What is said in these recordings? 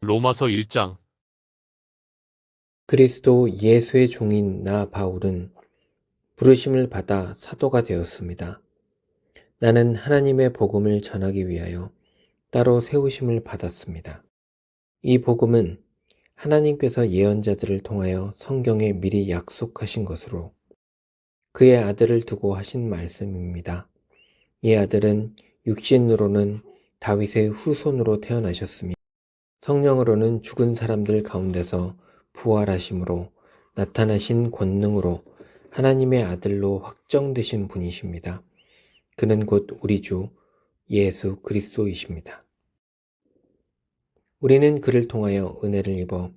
로마서 1장. 그리스도 예수의 종인 나 바울은 부르심을 받아 사도가 되었습니다. 나는 하나님의 복음을 전하기 위하여 따로 세우심을 받았습니다. 이 복음은 하나님께서 예언자들을 통하여 성경에 미리 약속하신 것으로 그의 아들을 두고 하신 말씀입니다. 이 아들은 육신으로는 다윗의 후손으로 태어나셨으며 성령으로는 죽은 사람들 가운데서 부활하심으로 나타나신 권능으로 하나님의 아들로 확정되신 분이십니다. 그는 곧 우리 주 예수 그리스도이십니다. 우리는 그를 통하여 은혜를 입어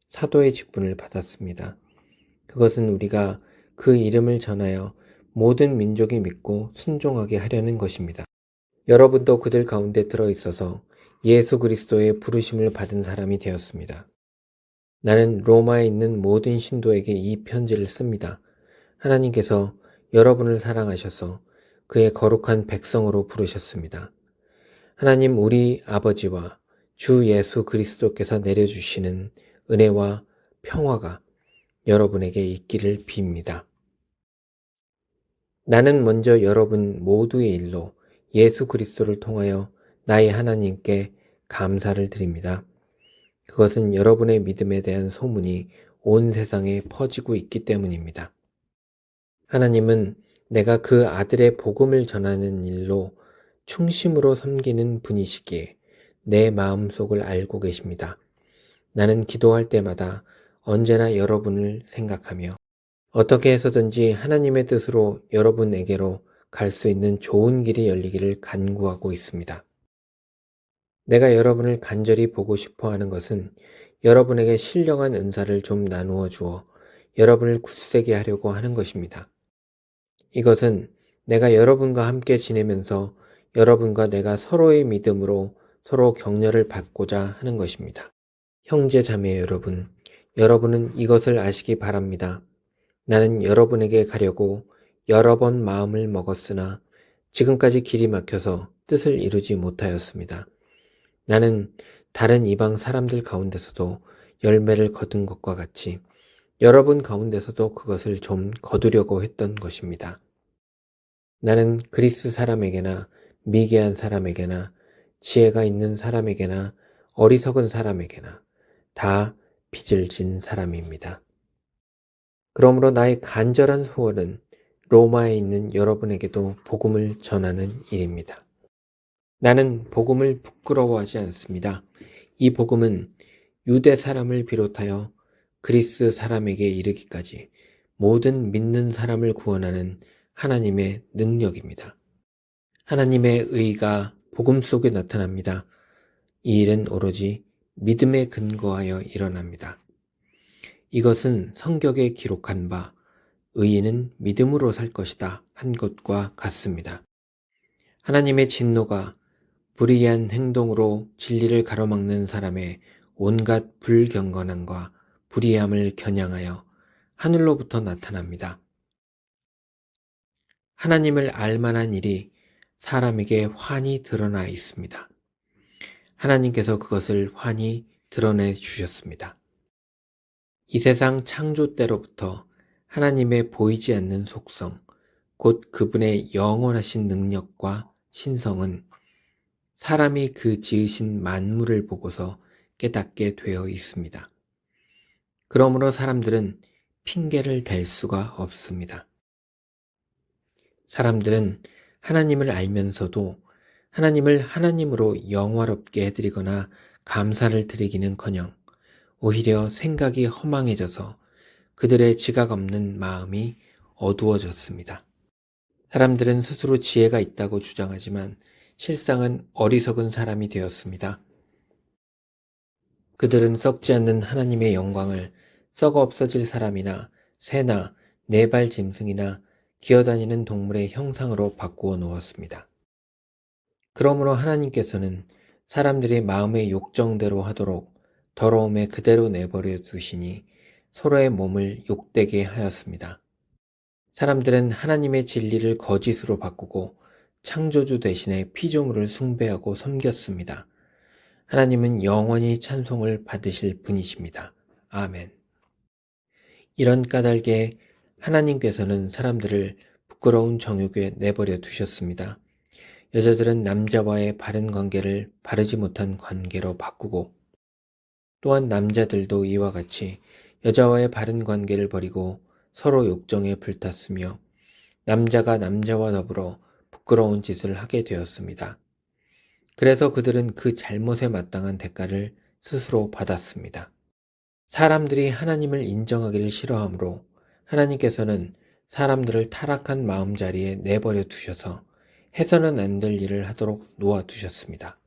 사도의 직분을 받았습니다. 그것은 우리가 그 이름을 전하여 모든 민족이 믿고 순종하게 하려는 것입니다. 여러분도 그들 가운데 들어있어서 예수 그리스도의 부르심을 받은 사람이 되었습니다. 나는 로마에 있는 모든 신도에게 이 편지를 씁니다. 하나님께서 여러분을 사랑하셔서 그의 거룩한 백성으로 부르셨습니다. 하나님 우리 아버지와 주 예수 그리스도께서 내려주시는 은혜와 평화가 여러분에게 있기를 빕니다. 나는 먼저 여러분 모두의 일로 예수 그리스도를 통하여 나의 하나님께 감사를 드립니다. 그것은 여러분의 믿음에 대한 소문이 온 세상에 퍼지고 있기 때문입니다. 하나님은 내가 그 아들의 복음을 전하는 일로 충심으로 섬기는 분이시기에 내 마음속을 알고 계십니다. 나는 기도할 때마다 언제나 여러분을 생각하며 어떻게 해서든지 하나님의 뜻으로 여러분에게로 갈 수 있는 좋은 길이 열리기를 간구하고 있습니다. 내가 여러분을 간절히 보고 싶어 하는 것은 여러분에게 신령한 은사를 좀 나누어 주어 여러분을 굳세게 하려고 하는 것입니다. 이것은 내가 여러분과 함께 지내면서 여러분과 내가 서로의 믿음으로 서로 격려를 받고자 하는 것입니다. 형제 자매 여러분, 여러분은 이것을 아시기 바랍니다. 나는 여러분에게 가려고 여러 번 마음을 먹었으나 지금까지 길이 막혀서 뜻을 이루지 못하였습니다. 나는 다른 이방 사람들 가운데서도 열매를 거둔 것과 같이 여러분 가운데서도 그것을 좀 거두려고 했던 것입니다. 나는 그리스 사람에게나 미개한 사람에게나 지혜가 있는 사람에게나 어리석은 사람에게나 다 빚을 진 사람입니다. 그러므로 나의 간절한 소원은 로마에 있는 여러분에게도 복음을 전하는 일입니다. 나는 복음을 부끄러워하지 않습니다. 이 복음은 유대 사람을 비롯하여 그리스 사람에게 이르기까지 모든 믿는 사람을 구원하는 하나님의 능력입니다. 하나님의 의가 복음 속에 나타납니다. 이 일은 오로지 믿음에 근거하여 일어납니다. 이것은 성경에 기록한 바 의인은 믿음으로 살 것이다 한 것과 같습니다. 하나님의 진노가 불의한 행동으로 진리를 가로막는 사람의 온갖 불경건함과 불의함을 겨냥하여 하늘로부터 나타납니다. 하나님을 알만한 일이 사람에게 환히 드러나 있습니다. 하나님께서 그것을 환히 드러내 주셨습니다. 이 세상 창조 때로부터 하나님의 보이지 않는 속성, 곧 그분의 영원하신 능력과 신성은 사람이 그 지으신 만물을 보고서 깨닫게 되어 있습니다. 그러므로 사람들은 핑계를 댈 수가 없습니다. 사람들은 하나님을 알면서도 하나님을 하나님으로 영화롭게 해드리거나 감사를 드리기는커녕 오히려 생각이 허망해져서 그들의 지각 없는 마음이 어두워졌습니다. 사람들은 스스로 지혜가 있다고 주장하지만 실상은 어리석은 사람이 되었습니다. 그들은 썩지 않는 하나님의 영광을 썩어 없어질 사람이나 새나 네발 짐승이나 기어다니는 동물의 형상으로 바꾸어 놓았습니다. 그러므로 하나님께서는 사람들이 마음의 욕정대로 하도록 더러움에 그대로 내버려 두시니 서로의 몸을 욕되게 하였습니다. 사람들은 하나님의 진리를 거짓으로 바꾸고 창조주 대신에 피조물을 숭배하고 섬겼습니다. 하나님은 영원히 찬송을 받으실 분이십니다. 아멘. 이런 까닭에 하나님께서는 사람들을 부끄러운 정욕에 내버려 두셨습니다. 여자들은 남자와의 바른 관계를 바르지 못한 관계로 바꾸고, 또한 남자들도 이와 같이 여자와의 바른 관계를 버리고 서로 욕정에 불탔으며 남자가 남자와 더불어 부끄러운 짓을 하게 되었습니다. 그래서 그들은 그 잘못에 마땅한 대가를 스스로 받았습니다. 사람들이 하나님을 인정하기를 싫어하므로 하나님께서는 사람들을 타락한 마음자리에 내버려 두셔서 해서는 안 될 일을 하도록 놓아두셨습니다.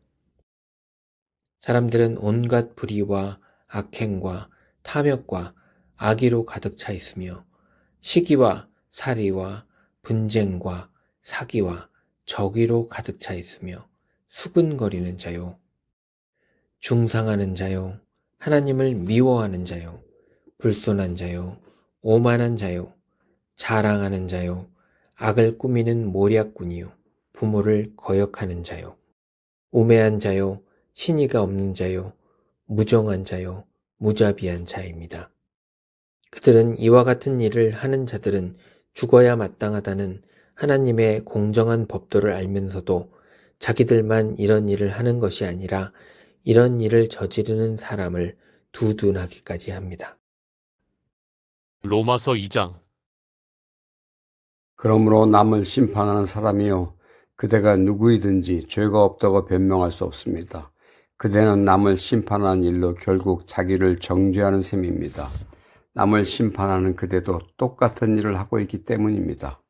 사람들은 온갖 불의와 악행과 탐욕과 악의로 가득 차 있으며 시기와 살이와 분쟁과 사기와 적의로 가득 차 있으며 수근거리는 자요, 중상하는 자요, 하나님을 미워하는 자요, 불손한 자요, 오만한 자요, 자랑하는 자요, 악을 꾸미는 모략꾼이요, 부모를 거역하는 자요, 우매한 자요, 신의가 없는 자요, 무정한 자요, 무자비한 자입니다. 그들은 이와 같은 일을 하는 자들은 죽어야 마땅하다는 하나님의 공정한 법도를 알면서도 자기들만 이런 일을 하는 것이 아니라 이런 일을 저지르는 사람을 두둔하기까지 합니다. 로마서 2장. 그러므로 남을 심판하는 사람이요 그대가 누구이든지 죄가 없다고 변명할 수 없습니다. 그대는 남을 심판하는 일로 결국 자기를 정죄하는 셈입니다. 남을 심판하는 그대도 똑같은 일을 하고 있기 때문입니다.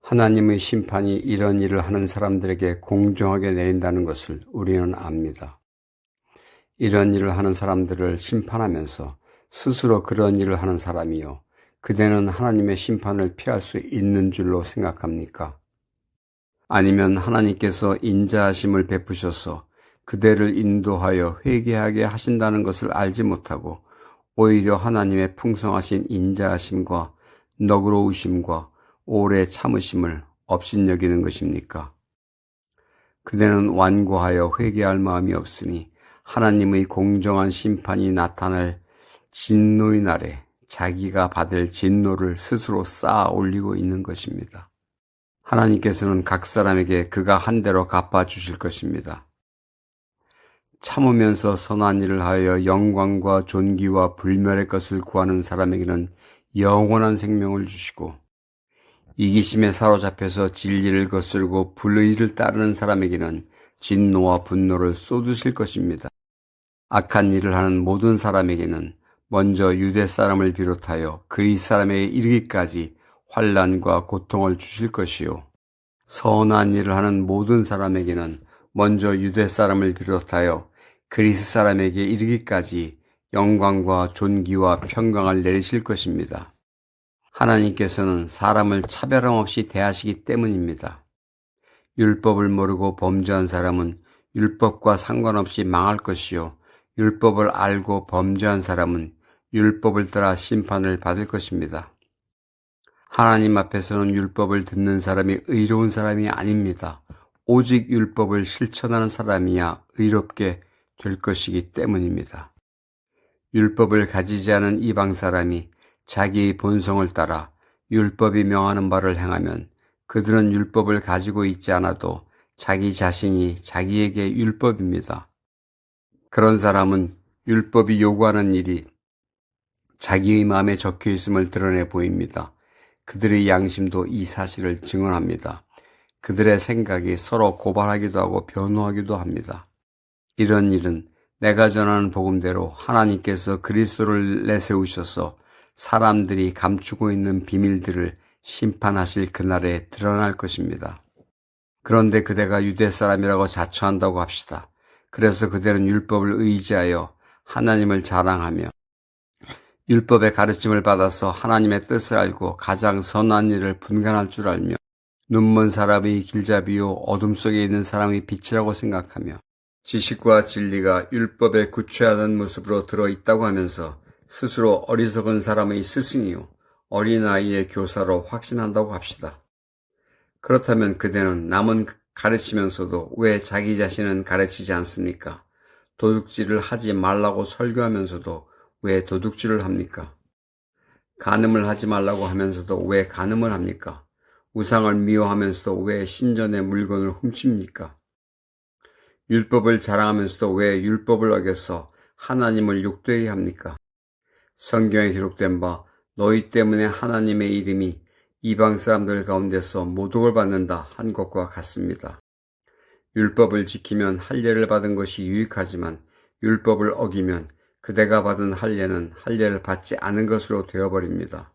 하나님의 심판이 이런 일을 하는 사람들에게 공정하게 내린다는 것을 우리는 압니다. 이런 일을 하는 사람들을 심판하면서 스스로 그런 일을 하는 사람이요 그대는 하나님의 심판을 피할 수 있는 줄로 생각합니까? 아니면 하나님께서 인자하심을 베푸셔서 그대를 인도하여 회개하게 하신다는 것을 알지 못하고 오히려 하나님의 풍성하신 인자하심과 너그러우심과 오래 참으심을 업신여기는 것입니까? 그대는 완고하여 회개할 마음이 없으니 하나님의 공정한 심판이 나타날 진노의 날에 자기가 받을 진노를 스스로 쌓아 올리고 있는 것입니다. 하나님께서는 각 사람에게 그가 한 대로 갚아주실 것입니다. 참으면서 선한 일을 하여 영광과 존귀와 불멸의 것을 구하는 사람에게는 영원한 생명을 주시고 이기심에 사로잡혀서 진리를 거스르고 불의를 따르는 사람에게는 진노와 분노를 쏟으실 것입니다. 악한 일을 하는 모든 사람에게는 먼저 유대 사람을 비롯하여 그리스 사람에게 이르기까지 환난과 고통을 주실 것이요 선한 일을 하는 모든 사람에게는 먼저 유대 사람을 비롯하여 그리스 사람에게 이르기까지 영광과 존귀와 평강을 내리실 것입니다. 하나님께서는 사람을 차별함 없이 대하시기 때문입니다. 율법을 모르고 범죄한 사람은 율법과 상관없이 망할 것이요 율법을 알고 범죄한 사람은 율법을 따라 심판을 받을 것입니다. 하나님 앞에서는 율법을 듣는 사람이 의로운 사람이 아닙니다. 오직 율법을 실천하는 사람이야 의롭게 될 것이기 때문입니다. 율법을 가지지 않은 이방 사람이 자기의 본성을 따라 율법이 명하는 바를 행하면 그들은 율법을 가지고 있지 않아도 자기 자신이 자기에게 율법입니다. 그런 사람은 율법이 요구하는 일이 자기의 마음에 적혀 있음을 드러내 보입니다. 그들의 양심도 이 사실을 증언합니다. 그들의 생각이 서로 고발하기도 하고 변호하기도 합니다. 이런 일은 내가 전하는 복음대로 하나님께서 그리스도를 내세우셔서 사람들이 감추고 있는 비밀들을 심판하실 그날에 드러날 것입니다. 그런데 그대가 유대 사람이라고 자처한다고 합시다. 그래서 그들은 율법을 의지하여 하나님을 자랑하며 율법의 가르침을 받아서 하나님의 뜻을 알고 가장 선한 일을 분간할 줄 알며 눈먼 사람의 길잡이요 어둠 속에 있는 사람의 빛이라고 생각하며 지식과 진리가 율법에 구체화된 모습으로 들어있다고 하면서 스스로 어리석은 사람의 스승이요 어린아이의 교사로 확신한다고 합시다. 그렇다면 그대는 남은 가르치면서도 왜 자기 자신은 가르치지 않습니까? 도둑질을 하지 말라고 설교하면서도 왜 도둑질을 합니까? 간음을 하지 말라고 하면서도 왜 간음을 합니까? 우상을 미워하면서도 왜 신전의 물건을 훔칩니까? 율법을 자랑하면서도 왜 율법을 어겨서 하나님을 욕되게 합니까? 성경에 기록된 바 너희 때문에 하나님의 이름이 이방 사람들 가운데서 모독을 받는다 한 것과 같습니다. 율법을 지키면 할례를 받은 것이 유익하지만 율법을 어기면 그대가 받은 할례는 할례를 받지 않은 것으로 되어버립니다.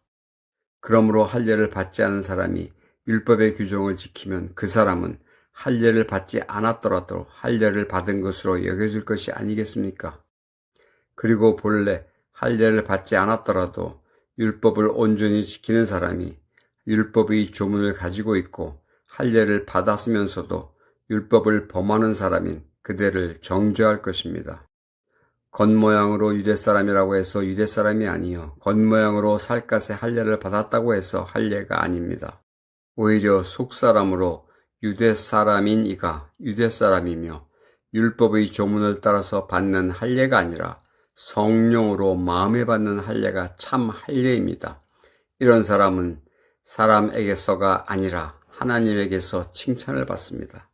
그러므로 할례를 받지 않은 사람이 율법의 규정을 지키면 그 사람은 할례를 받지 않았더라도 할례를 받은 것으로 여겨질 것이 아니겠습니까? 그리고 본래 할례를 받지 않았더라도 율법을 온전히 지키는 사람이 율법의 조문을 가지고 있고 할례를 받았으면서도 율법을 범하는 사람인 그대를 정죄할 것입니다. 겉모양으로 유대사람이라고 해서 유대사람이 아니요 겉모양으로 살갗의 할례를 받았다고 해서 할례가 아닙니다. 오히려 속사람으로 유대사람인 이가 유대사람이며 율법의 조문을 따라서 받는 할례가 아니라 성령으로 마음에 받는 할례가 참 할례입니다. 이런 사람은 사람에게서가 아니라 하나님에게서 칭찬을 받습니다.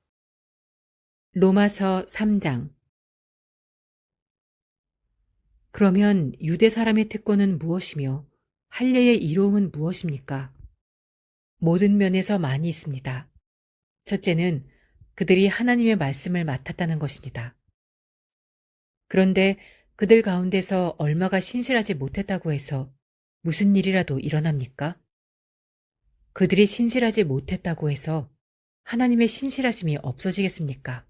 로마서 3장. 그러면 유대 사람의 특권은 무엇이며 할례의 이로움은 무엇입니까? 모든 면에서 많이 있습니다. 첫째는 그들이 하나님의 말씀을 맡았다는 것입니다. 그런데 그들 가운데서 얼마가 신실하지 못했다고 해서 무슨 일이라도 일어납니까? 그들이 신실하지 못했다고 해서 하나님의 신실하심이 없어지겠습니까?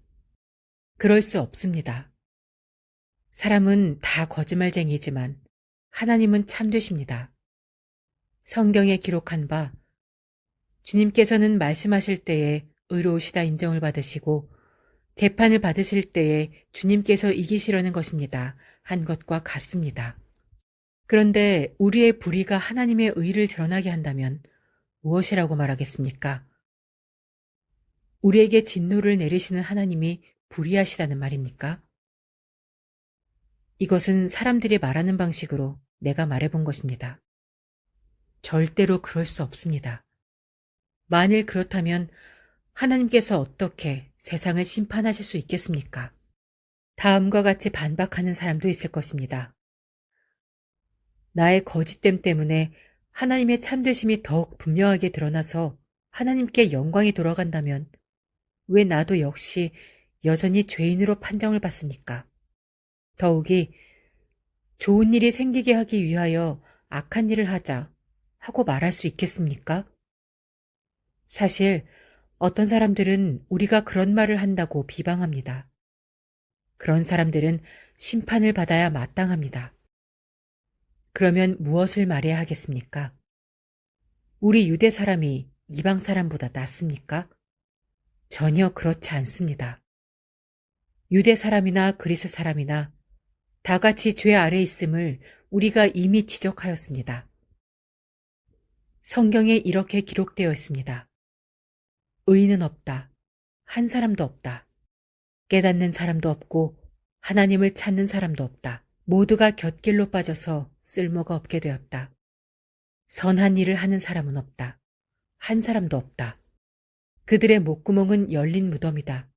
그럴 수 없습니다. 사람은 다 거짓말쟁이지만 하나님은 참되십니다. 성경에 기록한 바 주님께서는 말씀하실 때에 의로우시다 인정을 받으시고 재판을 받으실 때에 주님께서 이기시려는 것입니다. 한 것과 같습니다. 그런데 우리의 불의가 하나님의 의를 드러나게 한다면 무엇이라고 말하겠습니까? 우리에게 진노를 내리시는 하나님이 불의하시다는 말입니까? 이것은 사람들이 말하는 방식으로 내가 말해본 것입니다. 절대로 그럴 수 없습니다. 만일 그렇다면 하나님께서 어떻게 세상을 심판하실 수 있겠습니까? 다음과 같이 반박하는 사람도 있을 것입니다. 나의 거짓됨 때문에 하나님의 참되심이 더욱 분명하게 드러나서 하나님께 영광이 돌아간다면 왜 나도 역시 여전히 죄인으로 판정을 받습니까? 더욱이 좋은 일이 생기게 하기 위하여 악한 일을 하자 하고 말할 수 있겠습니까? 사실 어떤 사람들은 우리가 그런 말을 한다고 비방합니다. 그런 사람들은 심판을 받아야 마땅합니다. 그러면 무엇을 말해야 하겠습니까? 우리 유대 사람이 이방 사람보다 낫습니까? 전혀 그렇지 않습니다. 유대 사람이나 그리스 사람이나 다 같이 죄 아래 있음을 우리가 이미 지적하였습니다. 성경에 이렇게 기록되어 있습니다. 의인은 없다. 한 사람도 없다. 깨닫는 사람도 없고 하나님을 찾는 사람도 없다. 모두가 곁길로 빠져서 쓸모가 없게 되었다. 선한 일을 하는 사람은 없다. 한 사람도 없다. 그들의 목구멍은 열린 무덤이다.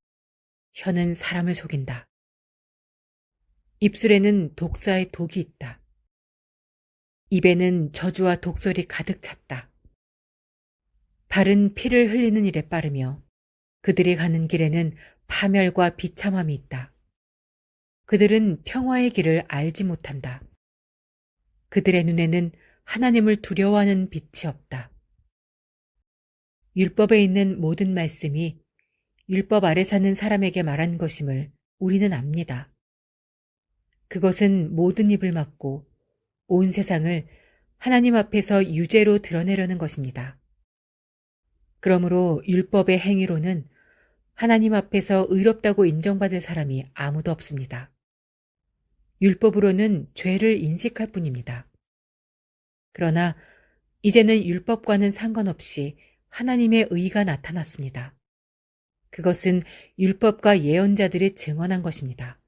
혀는 사람을 속인다. 입술에는 독사의 독이 있다. 입에는 저주와 독설이 가득 찼다. 발은 피를 흘리는 일에 빠르며 그들이 가는 길에는 파멸과 비참함이 있다. 그들은 평화의 길을 알지 못한다. 그들의 눈에는 하나님을 두려워하는 빛이 없다. 율법에 있는 모든 말씀이 율법 아래 사는 사람에게 말한 것임을 우리는 압니다. 그것은 모든 입을 막고 온 세상을 하나님 앞에서 유죄로 드러내려는 것입니다. 그러므로 율법의 행위로는 하나님 앞에서 의롭다고 인정받을 사람이 아무도 없습니다. 율법으로는 죄를 인식할 뿐입니다. 그러나 이제는 율법과는 상관없이 하나님의 의가 나타났습니다. 그것은 율법과 예언자들이 증언한 것입니다.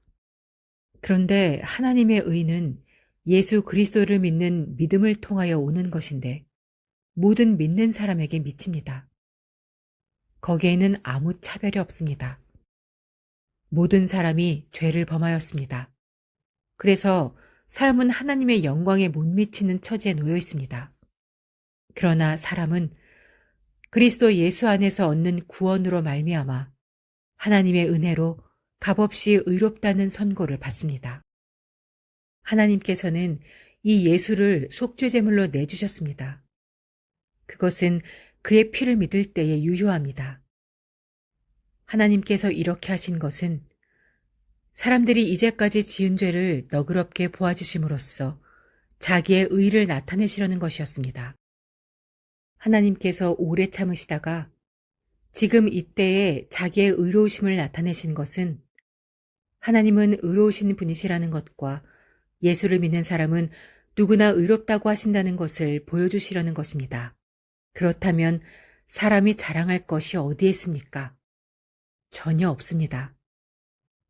그런데 하나님의 의는 예수 그리스도를 믿는 믿음을 통하여 오는 것인데 모든 믿는 사람에게 미칩니다. 거기에는 아무 차별이 없습니다. 모든 사람이 죄를 범하였습니다. 그래서 사람은 하나님의 영광에 못 미치는 처지에 놓여 있습니다. 그러나 사람은 그리스도 예수 안에서 얻는 구원으로 말미암아 하나님의 은혜로 값없이 의롭다는 선고를 받습니다. 하나님께서는 이 예수를 속죄제물로 내주셨습니다. 그것은 그의 피를 믿을 때에 유효합니다. 하나님께서 이렇게 하신 것은 사람들이 이제까지 지은 죄를 너그럽게 보아주심으로써 자기의 의를 나타내시려는 것이었습니다. 하나님께서 오래 참으시다가 지금 이때에 자기의 의로우심을 나타내신 것은 하나님은 의로우신 분이시라는 것과 예수를 믿는 사람은 누구나 의롭다고 하신다는 것을 보여주시려는 것입니다. 그렇다면 사람이 자랑할 것이 어디에 있습니까? 전혀 없습니다.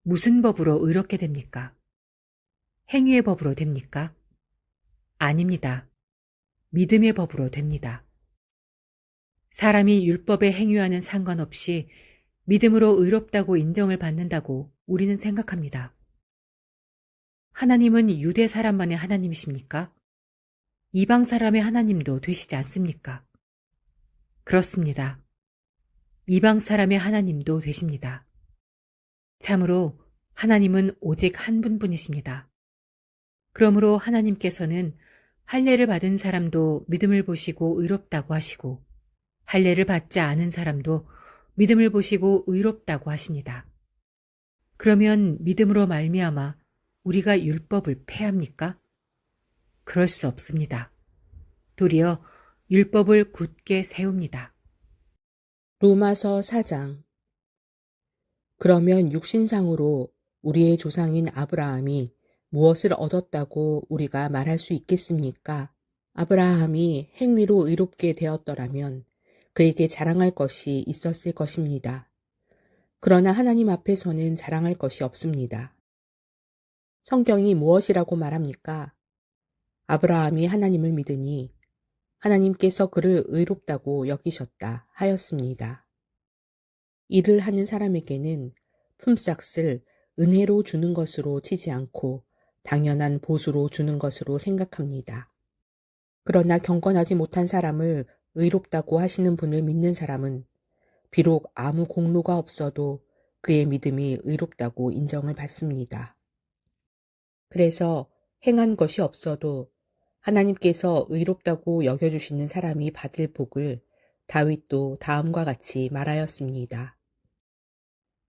무슨 법으로 의롭게 됩니까? 행위의 법으로 됩니까? 아닙니다. 믿음의 법으로 됩니다. 사람이 율법의 행위와는 상관없이 믿음으로 의롭다고 인정을 받는다고 우리는 생각합니다. 하나님은 유대 사람만의 하나님이십니까? 이방 사람의 하나님도 되시지 않습니까? 그렇습니다. 이방 사람의 하나님도 되십니다. 참으로 하나님은 오직 한 분뿐이십니다. 그러므로 하나님께서는 할례를 받은 사람도 믿음을 보시고 의롭다고 하시고 할례를 받지 않은 사람도 믿음을 보시고 의롭다고 하십니다. 그러면 믿음으로 말미암아 우리가 율법을 폐합니까? 그럴 수 없습니다. 도리어 율법을 굳게 세웁니다. 로마서 4장. 그러면 육신상으로 우리의 조상인 아브라함이 무엇을 얻었다고 우리가 말할 수 있겠습니까? 아브라함이 행위로 의롭게 되었더라면 그에게 자랑할 것이 있었을 것입니다. 그러나 하나님 앞에서는 자랑할 것이 없습니다. 성경이 무엇이라고 말합니까? 아브라함이 하나님을 믿으니 하나님께서 그를 의롭다고 여기셨다 하였습니다. 일을 하는 사람에게는 품삯을 은혜로 주는 것으로 치지 않고 당연한 보수로 주는 것으로 생각합니다. 그러나 경건하지 못한 사람을 의롭다고 하시는 분을 믿는 사람은 비록 아무 공로가 없어도 그의 믿음이 의롭다고 인정을 받습니다. 그래서 행한 것이 없어도 하나님께서 의롭다고 여겨주시는 사람이 받을 복을 다윗도 다음과 같이 말하였습니다.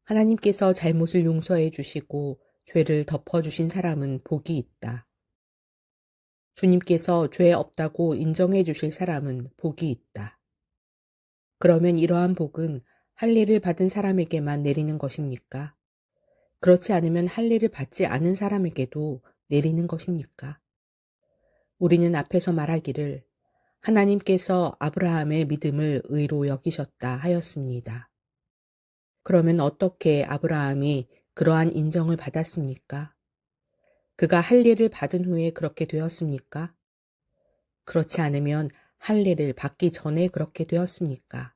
하나님께서 잘못을 용서해 주시고 죄를 덮어주신 사람은 복이 있다. 주님께서 죄 없다고 인정해 주실 사람은 복이 있다. 그러면 이러한 복은 할례를 받은 사람에게만 내리는 것입니까? 그렇지 않으면 할례를 받지 않은 사람에게도 내리는 것입니까? 우리는 앞에서 말하기를 하나님께서 아브라함의 믿음을 의로 여기셨다 하였습니다. 그러면 어떻게 아브라함이 그러한 인정을 받았습니까? 그가 할례를 받은 후에 그렇게 되었습니까? 그렇지 않으면 할례를 받기 전에 그렇게 되었습니까?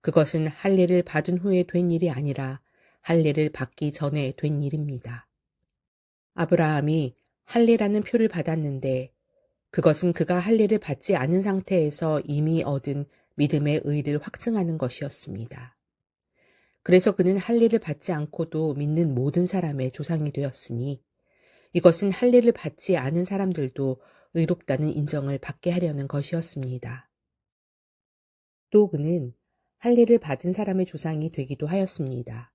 그것은 할례를 받은 후에 된 일이 아니라 할례를 받기 전에 된 일입니다. 아브라함이 할례라는 표를 받았는데 그것은 그가 할례를 받지 않은 상태에서 이미 얻은 믿음의 의를 확증하는 것이었습니다. 그래서 그는 할례를 받지 않고도 믿는 모든 사람의 조상이 되었으니 이것은 할례를 받지 않은 사람들도 의롭다는 인정을 받게 하려는 것이었습니다. 또 그는 할례를 받은 사람의 조상이 되기도 하였습니다.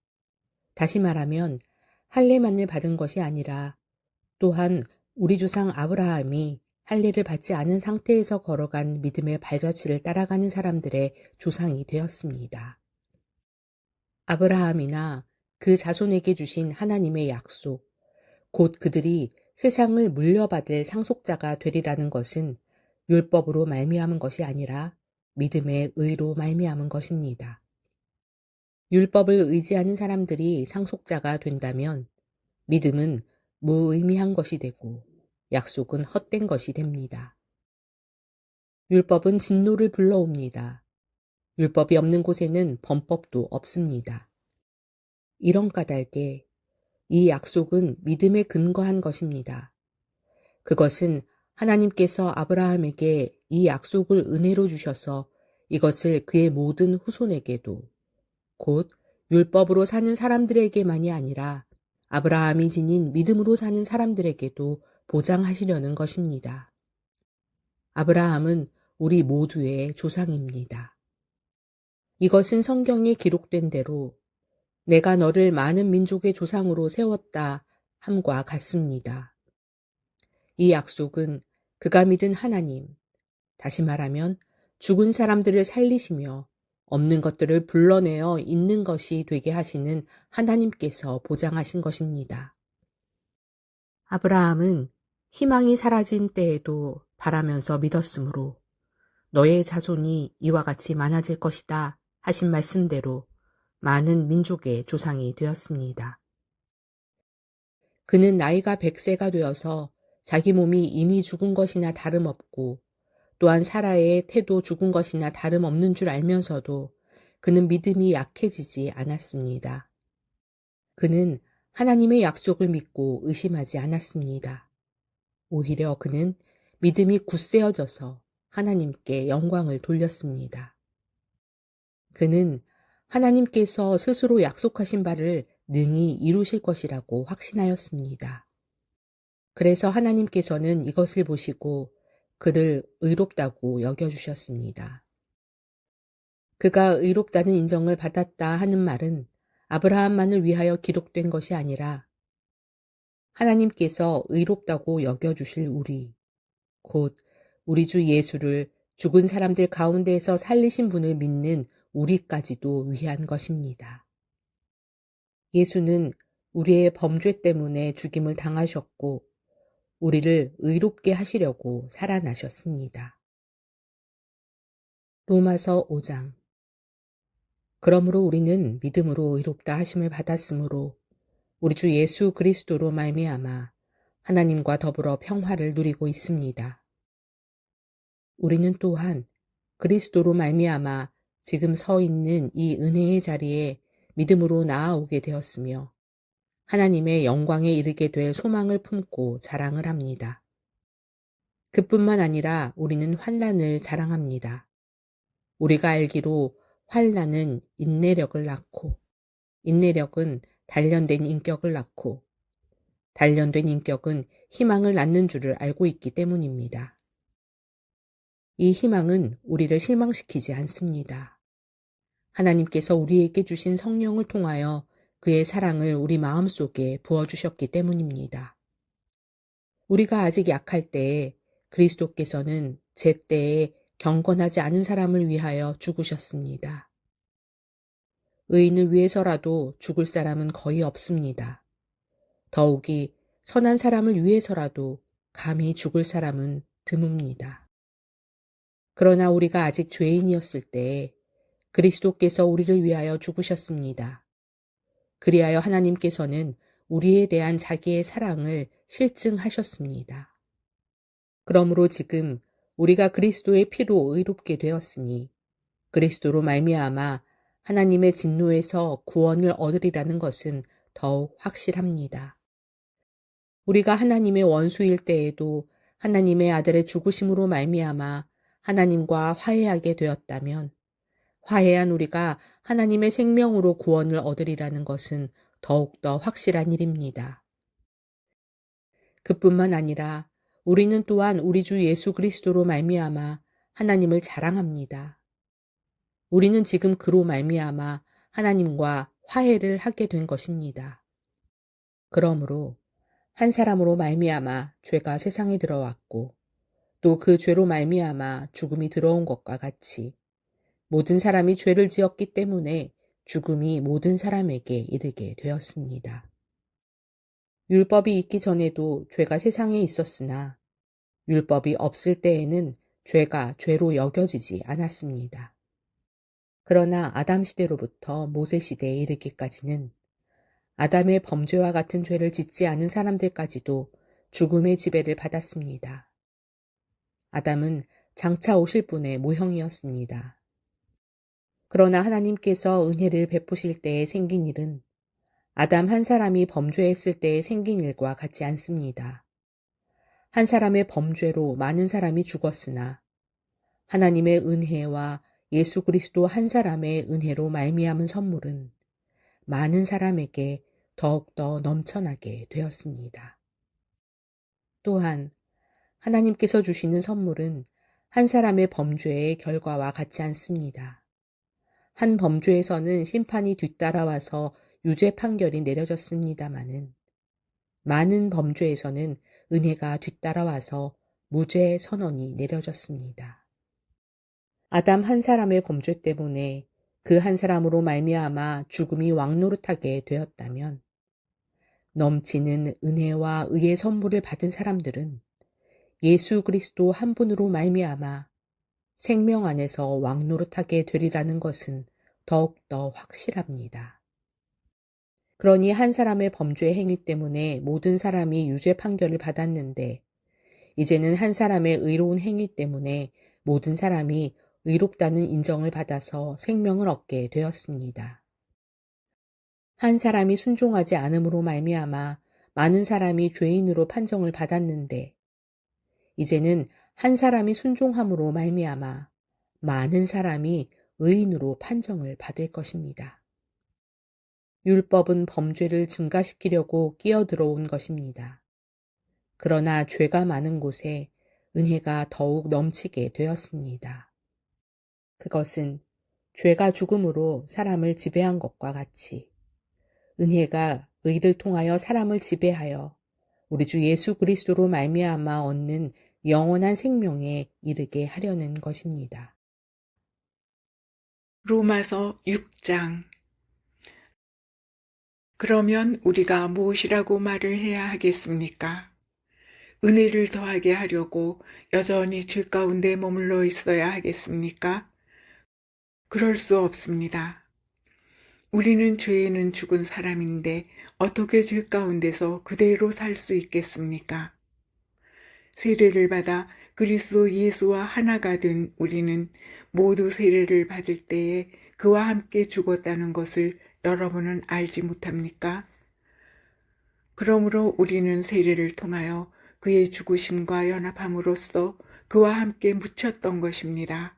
다시 말하면 할례만을 받은 것이 아니라 또한 우리 조상 아브라함이 할례를 받지 않은 상태에서 걸어간 믿음의 발자취를 따라가는 사람들의 조상이 되었습니다. 아브라함이나 그 자손에게 주신 하나님의 약속, 곧 그들이 세상을 물려받을 상속자가 되리라는 것은 율법으로 말미암은 것이 아니라 믿음의 의로 말미암은 것입니다. 율법을 의지하는 사람들이 상속자가 된다면 믿음은 무의미한 것이 되고 약속은 헛된 것이 됩니다. 율법은 진노를 불러옵니다. 율법이 없는 곳에는 범법도 없습니다. 이런 까닭에 이 약속은 믿음에 근거한 것입니다. 그것은 하나님께서 아브라함에게 이 약속을 은혜로 주셔서 이것을 그의 모든 후손에게도 곧 율법으로 사는 사람들에게만이 아니라 아브라함이 지닌 믿음으로 사는 사람들에게도 보장하시려는 것입니다. 아브라함은 우리 모두의 조상입니다. 이것은 성경에 기록된 대로 내가 너를 많은 민족의 조상으로 세웠다 함과 같습니다. 이 약속은 그가 믿은 하나님, 다시 말하면 죽은 사람들을 살리시며 없는 것들을 불러내어 있는 것이 되게 하시는 하나님께서 보장하신 것입니다. 아브라함은 희망이 사라진 때에도 바라면서 믿었으므로 너의 자손이 이와 같이 많아질 것이다 하신 말씀대로 많은 민족의 조상이 되었습니다. 그는 나이가 100세가 되어서 자기 몸이 이미 죽은 것이나 다름없고 또한 사라의 태도 죽은 것이나 다름없는 줄 알면서도 그는 믿음이 약해지지 않았습니다. 그는 하나님의 약속을 믿고 의심하지 않았습니다. 오히려 그는 믿음이 굳세어져서 하나님께 영광을 돌렸습니다. 그는 하나님께서 스스로 약속하신 바를 능히 이루실 것이라고 확신하였습니다. 그래서 하나님께서는 이것을 보시고 그를 의롭다고 여겨주셨습니다. 그가 의롭다는 인정을 받았다 하는 말은 아브라함만을 위하여 기록된 것이 아니라 하나님께서 의롭다고 여겨주실 우리, 곧 우리 주 예수를 죽은 사람들 가운데에서 살리신 분을 믿는 우리까지도 위한 것입니다. 예수는 우리의 범죄 때문에 죽임을 당하셨고 우리를 의롭게 하시려고 살아나셨습니다. 로마서 5장. 그러므로 우리는 믿음으로 의롭다 하심을 받았으므로 우리 주 예수 그리스도로 말미암아 하나님과 더불어 평화를 누리고 있습니다. 우리는 또한 그리스도로 말미암아 지금 서 있는 이 은혜의 자리에 믿음으로 나아오게 되었으며 하나님의 영광에 이르게 될 소망을 품고 자랑을 합니다. 그뿐만 아니라 우리는 환난을 자랑합니다. 우리가 알기로 환난은 인내력을 낳고 인내력은 단련된 인격을 낳고 단련된 인격은 희망을 낳는 줄을 알고 있기 때문입니다. 이 희망은 우리를 실망시키지 않습니다. 하나님께서 우리에게 주신 성령을 통하여 그의 사랑을 우리 마음속에 부어주셨기 때문입니다. 우리가 아직 약할 때에 그리스도께서는 제때에 경건하지 않은 사람을 위하여 죽으셨습니다. 의인을 위해서라도 죽을 사람은 거의 없습니다. 더욱이 선한 사람을 위해서라도 감히 죽을 사람은 드뭅니다. 그러나 우리가 아직 죄인이었을 때에 그리스도께서 우리를 위하여 죽으셨습니다. 그리하여 하나님께서는 우리에 대한 자기의 사랑을 실증하셨습니다. 그러므로 지금 우리가 그리스도의 피로 의롭게 되었으니 그리스도로 말미암아 하나님의 진노에서 구원을 얻으리라는 것은 더욱 확실합니다. 우리가 하나님의 원수일 때에도 하나님의 아들의 죽으심으로 말미암아 하나님과 화해하게 되었다면 화해한 우리가 하나님의 생명으로 구원을 얻으리라는 것은 더욱더 확실한 일입니다. 그뿐만 아니라 우리는 또한 우리 주 예수 그리스도로 말미암아 하나님을 자랑합니다. 우리는 지금 그로 말미암아 하나님과 화해를 하게 된 것입니다. 그러므로 한 사람으로 말미암아 죄가 세상에 들어왔고 또 그 죄로 말미암아 죽음이 들어온 것과 같이 모든 사람이 죄를 지었기 때문에 죽음이 모든 사람에게 이르게 되었습니다. 율법이 있기 전에도 죄가 세상에 있었으나 율법이 없을 때에는 죄가 죄로 여겨지지 않았습니다. 그러나 아담 시대로부터 모세 시대에 이르기까지는 아담의 범죄와 같은 죄를 짓지 않은 사람들까지도 죽음의 지배를 받았습니다. 아담은 장차 오실 분의 모형이었습니다. 그러나 하나님께서 은혜를 베푸실 때에 생긴 일은 아담 한 사람이 범죄했을 때에 생긴 일과 같지 않습니다. 한 사람의 범죄로 많은 사람이 죽었으나 하나님의 은혜와 예수 그리스도 한 사람의 은혜로 말미암은 선물은 많은 사람에게 더욱더 넘쳐나게 되었습니다. 또한 하나님께서 주시는 선물은 한 사람의 범죄의 결과와 같지 않습니다. 한 범죄에서는 심판이 뒤따라와서 유죄 판결이 내려졌습니다마는 많은 범죄에서는 은혜가 뒤따라와서 무죄 선언이 내려졌습니다. 아담 한 사람의 범죄 때문에 그 한 사람으로 말미암아 죽음이 왕노릇하게 되었다면 넘치는 은혜와 의의 선물을 받은 사람들은 예수 그리스도 한 분으로 말미암아 생명 안에서 왕노릇하게 되리라는 것은 더욱더 확실합니다. 그러니 한 사람의 범죄 행위 때문에 모든 사람이 유죄 판결을 받았는데 이제는 한 사람의 의로운 행위 때문에 모든 사람이 의롭다는 인정을 받아서 생명을 얻게 되었습니다. 한 사람이 순종하지 않음으로 말미암아 많은 사람이 죄인으로 판정을 받았는데 이제는 한 사람이 순종함으로 말미암아 많은 사람이 의인으로 판정을 받을 것입니다. 율법은 범죄를 증가시키려고 끼어들어온 것입니다. 그러나 죄가 많은 곳에 은혜가 더욱 넘치게 되었습니다. 그것은 죄가 죽음으로 사람을 지배한 것과 같이 은혜가 의를 통하여 사람을 지배하여 우리 주 예수 그리스도로 말미암아 얻는 영원한 생명에 이르게 하려는 것입니다. 로마서 6장. 그러면 우리가 무엇이라고 말을 해야 하겠습니까? 은혜를 더하게 하려고 여전히 죄 가운데 머물러 있어야 하겠습니까? 그럴 수 없습니다. 우리는 죄에는 죽은 사람인데 어떻게 죄 가운데서 그대로 살 수 있겠습니까? 세례를 받아 그리스도 예수와 하나가 된 우리는 모두 세례를 받을 때에 그와 함께 죽었다는 것을 여러분은 알지 못합니까? 그러므로 우리는 세례를 통하여 그의 죽으심과 연합함으로써 그와 함께 묻혔던 것입니다.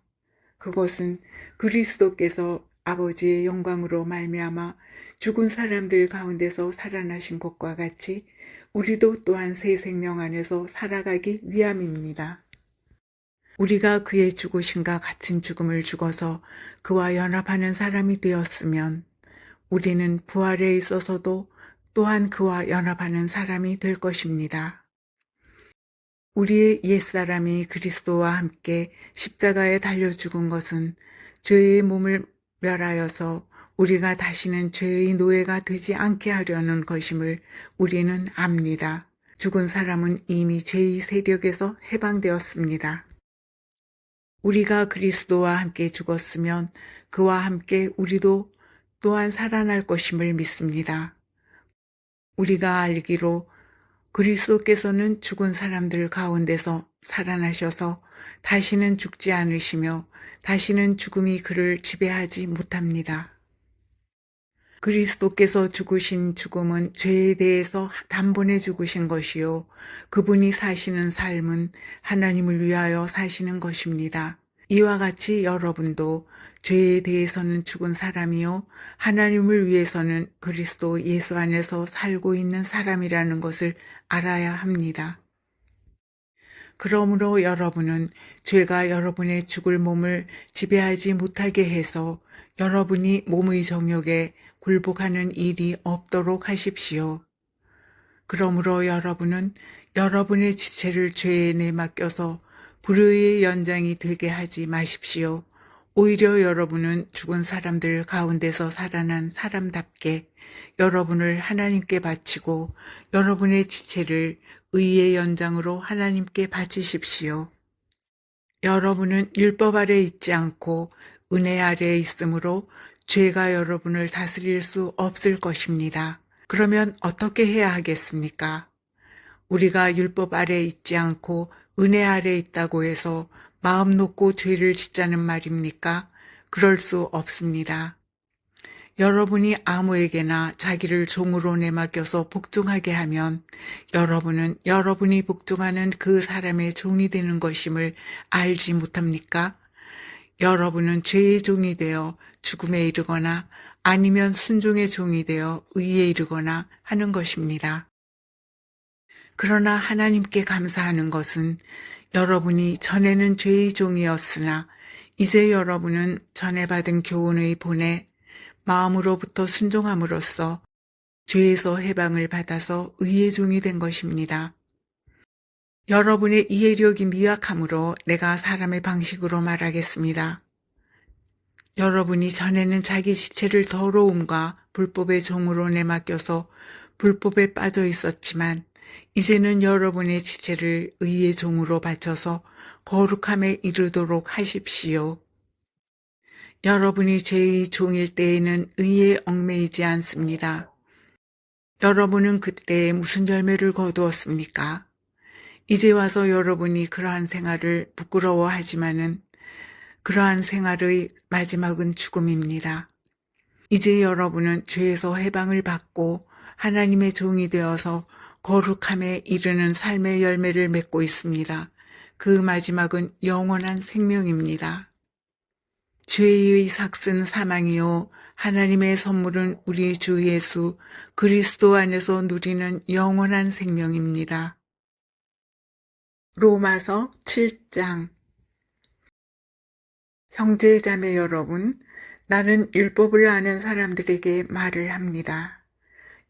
그것은 그리스도께서 아버지의 영광으로 말미암아 죽은 사람들 가운데서 살아나신 것과 같이 우리도 또한 새 생명 안에서 살아가기 위함입니다. 우리가 그의 죽으심과 같은 죽음을 죽어서 그와 연합하는 사람이 되었으면 우리는 부활에 있어서도 또한 그와 연합하는 사람이 될 것입니다. 우리의 옛사람이 그리스도와 함께 십자가에 달려 죽은 것은 죄의 몸을 멸하여서 우리가 다시는 죄의 노예가 되지 않게 하려는 것임을 우리는 압니다. 죽은 사람은 이미 죄의 세력에서 해방되었습니다. 우리가 그리스도와 함께 죽었으면 그와 함께 우리도 또한 살아날 것임을 믿습니다. 우리가 알기로 그리스도께서는 죽은 사람들 가운데서 살아나셔서 다시는 죽지 않으시며 다시는 죽음이 그를 지배하지 못합니다. 그리스도께서 죽으신 죽음은 죄에 대해서 단번에 죽으신 것이요 그분이 사시는 삶은 하나님을 위하여 사시는 것입니다. 이와 같이 여러분도 죄에 대해서는 죽은 사람이요 하나님을 위해서는 그리스도 예수 안에서 살고 있는 사람이라는 것을 알아야 합니다. 그러므로 여러분은 죄가 여러분의 죽을 몸을 지배하지 못하게 해서 여러분이 몸의 정욕에 굴복하는 일이 없도록 하십시오. 그러므로 여러분은 여러분의 지체를 죄에 내맡겨서 불의의 연장이 되게 하지 마십시오. 오히려 여러분은 죽은 사람들 가운데서 살아난 사람답게 여러분을 하나님께 바치고 여러분의 지체를 의의 연장으로 하나님께 바치십시오. 여러분은 율법 아래 있지 않고 은혜 아래에 있으므로 죄가 여러분을 다스릴 수 없을 것입니다. 그러면 어떻게 해야 하겠습니까? 우리가 율법 아래 있지 않고 은혜 아래 있다고 해서 마음 놓고 죄를 짓자는 말입니까? 그럴 수 없습니다. 여러분이 아무에게나 자기를 종으로 내맡겨서 복종하게 하면 여러분은 여러분이 복종하는 그 사람의 종이 되는 것임을 알지 못합니까? 여러분은 죄의 종이 되어 죽음에 이르거나 아니면 순종의 종이 되어 의에 이르거나 하는 것입니다. 그러나 하나님께 감사하는 것은 여러분이 전에는 죄의 종이었으나 이제 여러분은 전에 받은 교훈의 본에 마음으로부터 순종함으로써 죄에서 해방을 받아서 의의 종이 된 것입니다. 여러분의 이해력이 미약함으로 내가 사람의 방식으로 말하겠습니다. 여러분이 전에는 자기 지체를 더러움과 불법의 종으로 내맡겨서 불법에 빠져 있었지만 이제는 여러분의 지체를 의의 종으로 바쳐서 거룩함에 이르도록 하십시오. 여러분이 죄의 종일 때에는 의에 얽매이지 않습니다. 여러분은 그때 무슨 열매를 거두었습니까? 이제 와서 여러분이 그러한 생활을 부끄러워하지만은 그러한 생활의 마지막은 죽음입니다. 이제 여러분은 죄에서 해방을 받고 하나님의 종이 되어서 거룩함에 이르는 삶의 열매를 맺고 있습니다. 그 마지막은 영원한 생명입니다. 죄의 삭은 사망이요 하나님의 선물은 우리 주 예수 그리스도 안에서 누리는 영원한 생명입니다. 로마서 7장. 형제 자매 여러분, 나는 율법을 아는 사람들에게 말을 합니다.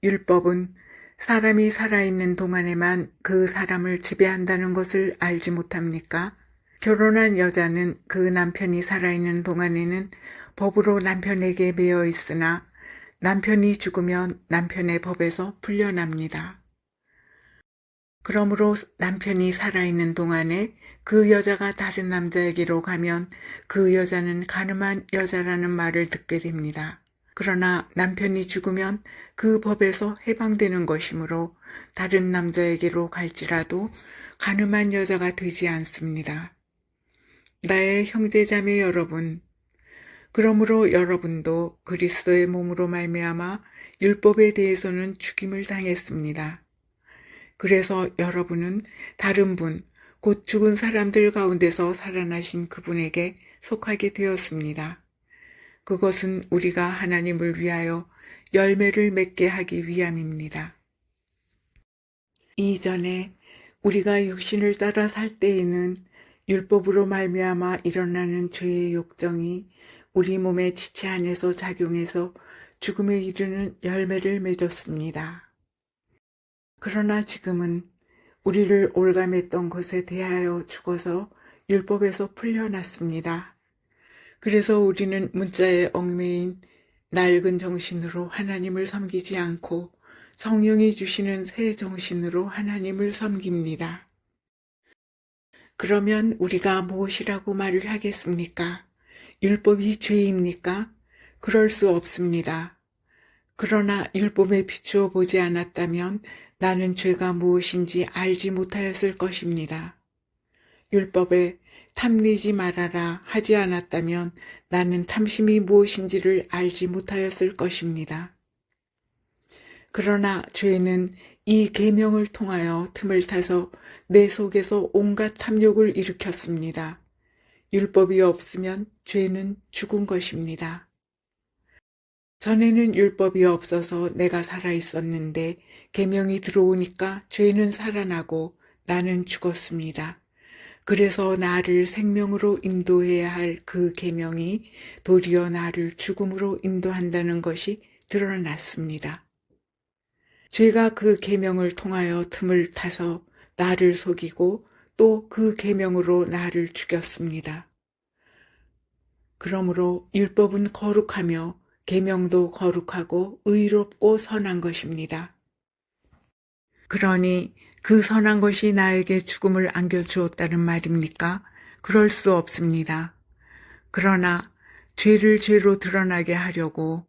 율법은 사람이 살아있는 동안에만 그 사람을 지배한다는 것을 알지 못합니까? 결혼한 여자는 그 남편이 살아있는 동안에는 법으로 남편에게 매여 있으나 남편이 죽으면 남편의 법에서 풀려납니다. 그러므로 남편이 살아있는 동안에 그 여자가 다른 남자에게로 가면 그 여자는 간음한 여자라는 말을 듣게 됩니다. 그러나 남편이 죽으면 그 법에서 해방되는 것이므로 다른 남자에게로 갈지라도 간음한 여자가 되지 않습니다. 나의 형제자매 여러분, 그러므로 여러분도 그리스도의 몸으로 말미암아 율법에 대해서는 죽임을 당했습니다. 그래서 여러분은 다른 분, 곧 죽은 사람들 가운데서 살아나신 그분에게 속하게 되었습니다. 그것은 우리가 하나님을 위하여 열매를 맺게 하기 위함입니다. 이전에 우리가 육신을 따라 살 때에는 율법으로 말미암아 일어나는 죄의 욕정이 우리 몸의 지체 안에서 작용해서 죽음에 이르는 열매를 맺었습니다. 그러나 지금은 우리를 올감했던 것에 대하여 죽어서 율법에서 풀려났습니다. 그래서 우리는 문자에 얽매인 낡은 정신으로 하나님을 섬기지 않고 성령이 주시는 새 정신으로 하나님을 섬깁니다. 그러면 우리가 무엇이라고 말을 하겠습니까? 율법이 죄입니까? 그럴 수 없습니다. 그러나 율법에 비추어 보지 않았다면 나는 죄가 무엇인지 알지 못하였을 것입니다. 율법에 탐내지 말아라 하지 않았다면 나는 탐심이 무엇인지를 알지 못하였을 것입니다. 그러나 죄는 이 계명을 통하여 틈을 타서 내 속에서 온갖 탐욕을 일으켰습니다. 율법이 없으면 죄는 죽은 것입니다. 전에는 율법이 없어서 내가 살아 있었는데 계명이 들어오니까 죄는 살아나고 나는 죽었습니다. 그래서 나를 생명으로 인도해야 할 그 계명이 도리어 나를 죽음으로 인도한다는 것이 드러났습니다. 죄가 그 계명을 통하여 틈을 타서 나를 속이고 또 그 계명으로 나를 죽였습니다. 그러므로 율법은 거룩하며 계명도 거룩하고 의롭고 선한 것입니다. 그러니 그 선한 것이 나에게 죽음을 안겨주었다는 말입니까? 그럴 수 없습니다. 그러나 죄를 죄로 드러나게 하려고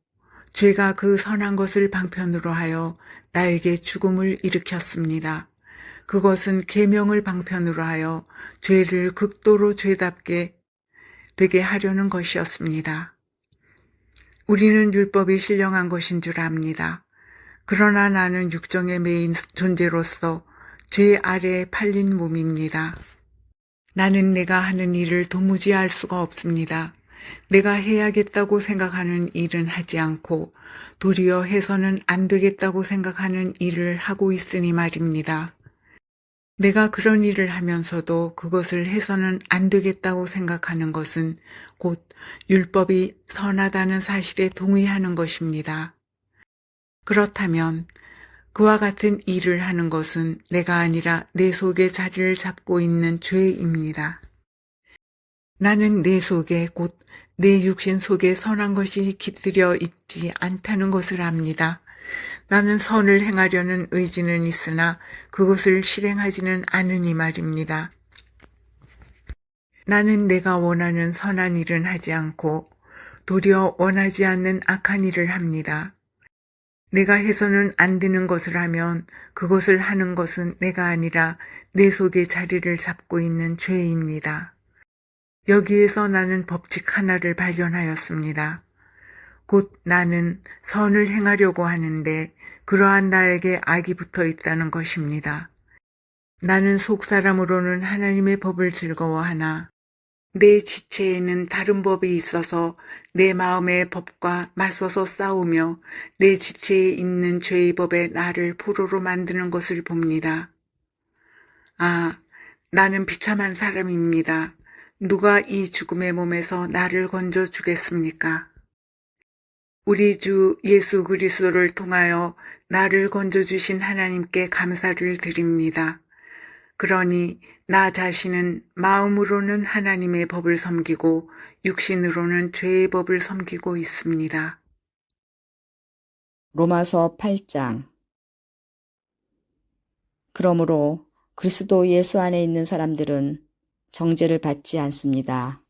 죄가 그 선한 것을 방편으로 하여 나에게 죽음을 일으켰습니다. 그것은 계명을 방편으로 하여 죄를 극도로 죄답게 되게 하려는 것이었습니다. 우리는 율법이 신령한 것인 줄 압니다. 그러나 나는 육정에 매인 존재로서 죄 아래에 팔린 몸입니다. 나는 내가 하는 일을 도무지 알 수가 없습니다. 내가 해야겠다고 생각하는 일은 하지 않고 도리어 해서는 안 되겠다고 생각하는 일을 하고 있으니 말입니다. 내가 그런 일을 하면서도 그것을 해서는 안 되겠다고 생각하는 것은 곧 율법이 선하다는 사실에 동의하는 것입니다. 그렇다면 그와 같은 일을 하는 것은 내가 아니라 내 속에 자리를 잡고 있는 죄입니다. 나는 내 속에 곧 내 육신 속에 선한 것이 깃들여 있지 않다는 것을 압니다. 나는 선을 행하려는 의지는 있으나 그것을 실행하지는 않으니 말입니다. 나는 내가 원하는 선한 일은 하지 않고 도리어 원하지 않는 악한 일을 합니다. 내가 해서는 안 되는 것을 하면 그것을 하는 것은 내가 아니라 내 속에 자리를 잡고 있는 죄입니다. 여기에서 나는 법칙 하나를 발견하였습니다. 곧 나는 선을 행하려고 하는데 그러한 나에게 악이 붙어 있다는 것입니다. 나는 속사람으로는 하나님의 법을 즐거워하나 내 지체에는 다른 법이 있어서 내 마음의 법과 맞서서 싸우며 내 지체에 있는 죄의 법에 나를 포로로 만드는 것을 봅니다. 아, 나는 비참한 사람입니다. 누가 이 죽음의 몸에서 나를 건져 주겠습니까? 우리 주 예수 그리스도를 통하여 나를 건져주신 하나님께 감사를 드립니다. 그러니 나 자신은 마음으로는 하나님의 법을 섬기고 육신으로는 죄의 법을 섬기고 있습니다. 로마서 8장. 그러므로 그리스도 예수 안에 있는 사람들은 정죄를 받지 않습니다.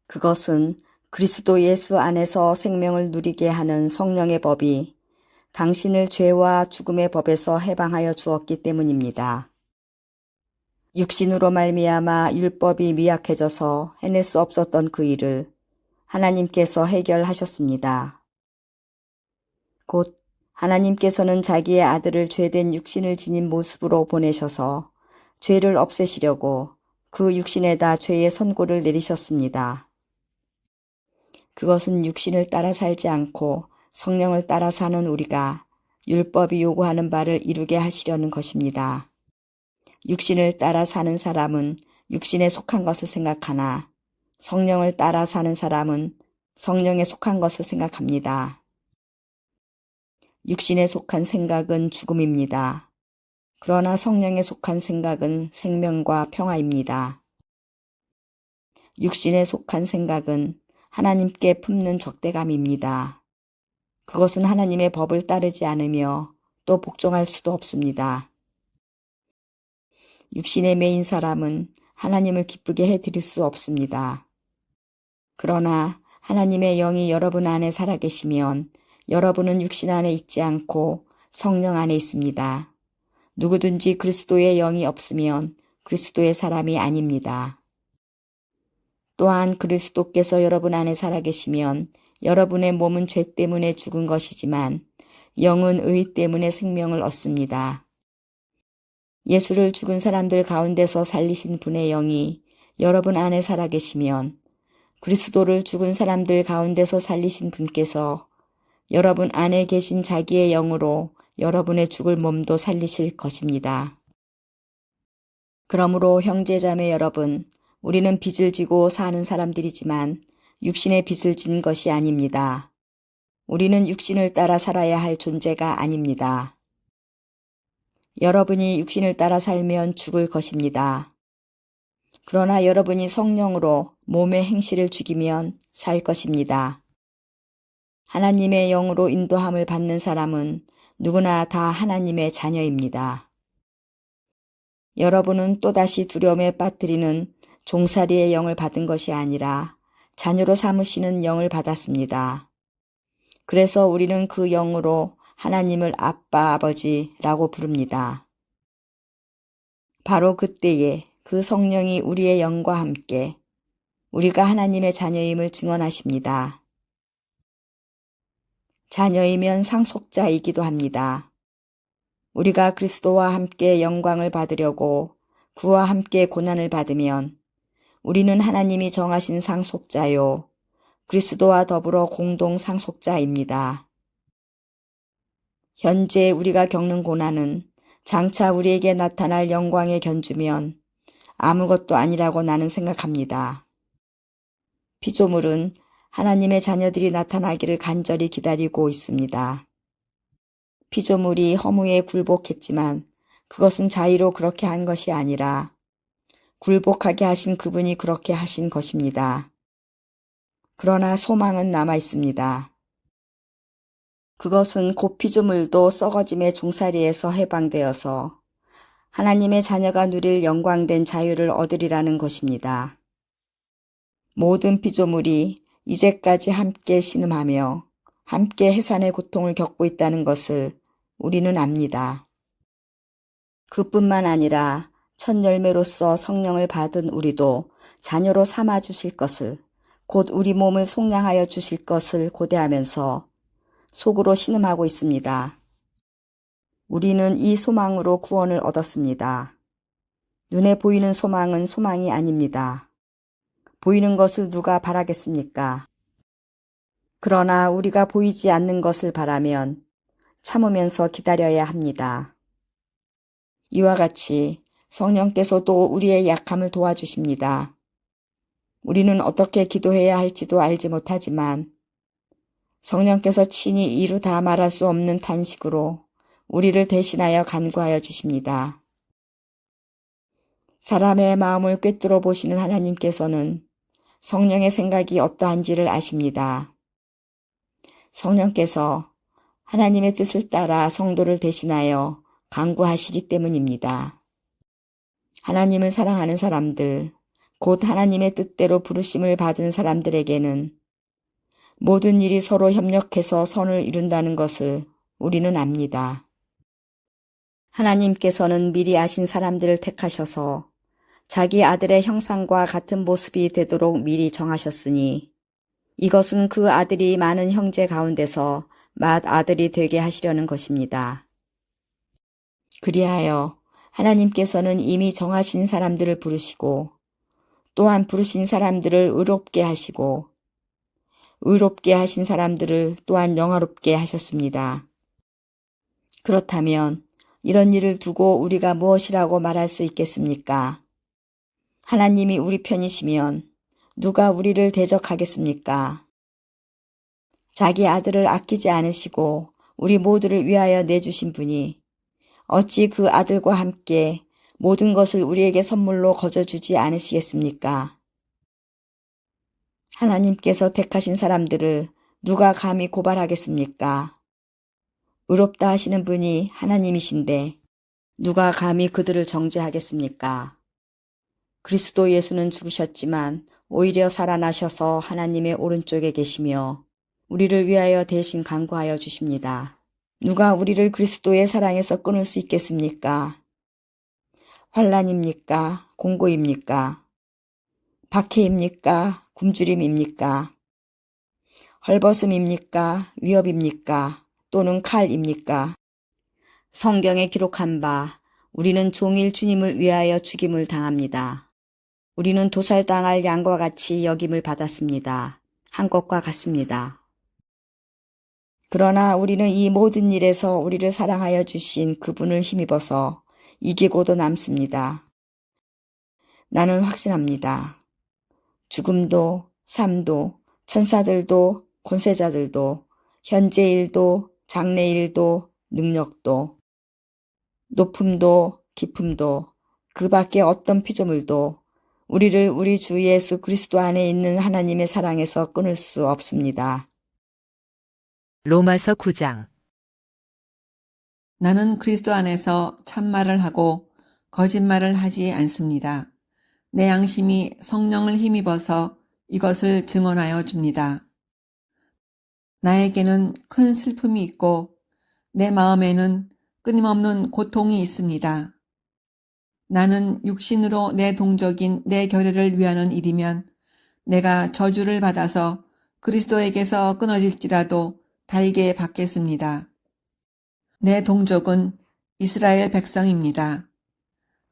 그것은 그리스도 예수 안에서 생명을 누리게 하는 성령의 법이 당신을 죄와 죽음의 법에서 해방하여 주었기 때문입니다. 육신으로 말미암아 율법이 미약해져서 해낼 수 없었던 그 일을 하나님께서 해결하셨습니다. 곧 하나님께서는 자기의 아들을 죄된 육신을 지닌 모습으로 보내셔서 죄를 없애시려고 그 육신에다 죄의 선고를 내리셨습니다. 그것은 육신을 따라 살지 않고 성령을 따라 사는 우리가 율법이 요구하는 바를 이루게 하시려는 것입니다. 육신을 따라 사는 사람은 육신에 속한 것을 생각하나 성령을 따라 사는 사람은 성령에 속한 것을 생각합니다. 육신에 속한 생각은 죽음입니다. 그러나 성령에 속한 생각은 생명과 평화입니다. 육신에 속한 생각은 하나님께 품는 적대감입니다. 그것은 하나님의 법을 따르지 않으며 또 복종할 수도 없습니다. 육신에 매인 사람은 하나님을 기쁘게 해드릴 수 없습니다. 그러나 하나님의 영이 여러분 안에 살아계시면 여러분은 육신 안에 있지 않고 성령 안에 있습니다. 누구든지 그리스도의 영이 없으면 그리스도의 사람이 아닙니다. 또한 그리스도께서 여러분 안에 살아계시면 여러분의 몸은 죄 때문에 죽은 것이지만 영은 의 때문에 생명을 얻습니다. 예수를 죽은 사람들 가운데서 살리신 분의 영이 여러분 안에 살아계시면 그리스도를 죽은 사람들 가운데서 살리신 분께서 여러분 안에 계신 자기의 영으로 여러분의 죽을 몸도 살리실 것입니다. 그러므로 형제자매 여러분, 우리는 빚을 지고 사는 사람들이지만 육신의 빚을 진 것이 아닙니다. 우리는 육신을 따라 살아야 할 존재가 아닙니다. 여러분이 육신을 따라 살면 죽을 것입니다. 그러나 여러분이 성령으로 몸의 행실을 죽이면 살 것입니다. 하나님의 영으로 인도함을 받는 사람은 누구나 다 하나님의 자녀입니다. 여러분은 또다시 두려움에 빠뜨리는 종살이의 영을 받은 것이 아니라 자녀로 삼으시는 영을 받았습니다. 그래서 우리는 그 영으로 하나님을 아빠, 아버지라고 부릅니다. 바로 그때에 그 성령이 우리의 영과 함께 우리가 하나님의 자녀임을 증언하십니다. 자녀이면 상속자이기도 합니다. 우리가 그리스도와 함께 영광을 받으려고 그와 함께 고난을 받으면 우리는 하나님이 정하신 상속자요, 그리스도와 더불어 공동 상속자입니다. 현재 우리가 겪는 고난은 장차 우리에게 나타날 영광에 견주면 아무것도 아니라고 나는 생각합니다. 피조물은 하나님의 자녀들이 나타나기를 간절히 기다리고 있습니다. 피조물이 허무에 굴복했지만 그것은 자의로 그렇게 한 것이 아니라 굴복하게 하신 그분이 그렇게 하신 것입니다. 그러나 소망은 남아 있습니다. 그것은 곧 피조물도 썩어짐의 종살이에서 해방되어서 하나님의 자녀가 누릴 영광된 자유를 얻으리라는 것입니다. 모든 피조물이 이제까지 함께 신음하며 함께 해산의 고통을 겪고 있다는 것을 우리는 압니다. 그뿐만 아니라 첫 열매로서 성령을 받은 우리도 자녀로 삼아 주실 것을, 곧 우리 몸을 속량하여 주실 것을 고대하면서 속으로 신음하고 있습니다. 우리는 이 소망으로 구원을 얻었습니다. 눈에 보이는 소망은 소망이 아닙니다. 보이는 것을 누가 바라겠습니까? 그러나 우리가 보이지 않는 것을 바라면 참으면서 기다려야 합니다. 이와 같이 성령께서도 우리의 약함을 도와주십니다. 우리는 어떻게 기도해야 할지도 알지 못하지만 성령께서 친히 이루 다 말할 수 없는 탄식으로 우리를 대신하여 간구하여 주십니다. 사람의 마음을 꿰뚫어 보시는 하나님께서는 성령의 생각이 어떠한지를 아십니다. 성령께서 하나님의 뜻을 따라 성도를 대신하여 간구하시기 때문입니다. 하나님을 사랑하는 사람들, 곧 하나님의 뜻대로 부르심을 받은 사람들에게는 모든 일이 서로 협력해서 선을 이룬다는 것을 우리는 압니다. 하나님께서는 미리 아신 사람들을 택하셔서 자기 아들의 형상과 같은 모습이 되도록 미리 정하셨으니 이것은 그 아들이 많은 형제 가운데서 맏아들이 되게 하시려는 것입니다. 그리하여 하나님께서는 이미 정하신 사람들을 부르시고 또한 부르신 사람들을 의롭게 하시고 의롭게 하신 사람들을 또한 영화롭게 하셨습니다. 그렇다면 이런 일을 두고 우리가 무엇이라고 말할 수 있겠습니까? 하나님이 우리 편이시면 누가 우리를 대적하겠습니까? 자기 아들을 아끼지 않으시고 우리 모두를 위하여 내주신 분이 어찌 그 아들과 함께 모든 것을 우리에게 선물로 거저주지 않으시겠습니까? 하나님께서 택하신 사람들을 누가 감히 고발하겠습니까? 의롭다 하시는 분이 하나님이신데 누가 감히 그들을 정죄하겠습니까? 그리스도 예수는 죽으셨지만 오히려 살아나셔서 하나님의 오른쪽에 계시며 우리를 위하여 대신 간구하여 주십니다. 누가 우리를 그리스도의 사랑에서 끊을 수 있겠습니까? 환난입니까? 공고입니까? 박해입니까? 굶주림입니까? 헐벗음입니까? 위협입니까? 또는 칼입니까? 성경에 기록한 바 우리는 종일 주님을 위하여 죽임을 당합니다. 우리는 도살당할 양과 같이 여김을 받았습니다. 한 것과 같습니다. 그러나 우리는 이 모든 일에서 우리를 사랑하여 주신 그분을 힘입어서 이기고도 남습니다. 나는 확신합니다. 죽음도, 삶도, 천사들도, 권세자들도, 현재일도, 장래일도, 능력도, 높음도, 깊음도, 그 밖에 어떤 피조물도 우리를 우리 주 예수 그리스도 안에 있는 하나님의 사랑에서 끊을 수 없습니다. 로마서 9장. 나는 그리스도 안에서 참말을 하고 거짓말을 하지 않습니다. 내 양심이 성령을 힘입어서 이것을 증언하여 줍니다. 나에게는 큰 슬픔이 있고 내 마음에는 끊임없는 고통이 있습니다. 나는 육신으로 내 동족인 내 결혈을 위하는 일이면 내가 저주를 받아서 그리스도에게서 끊어질지라도 달게 받겠습니다. 내 동족은 이스라엘 백성입니다.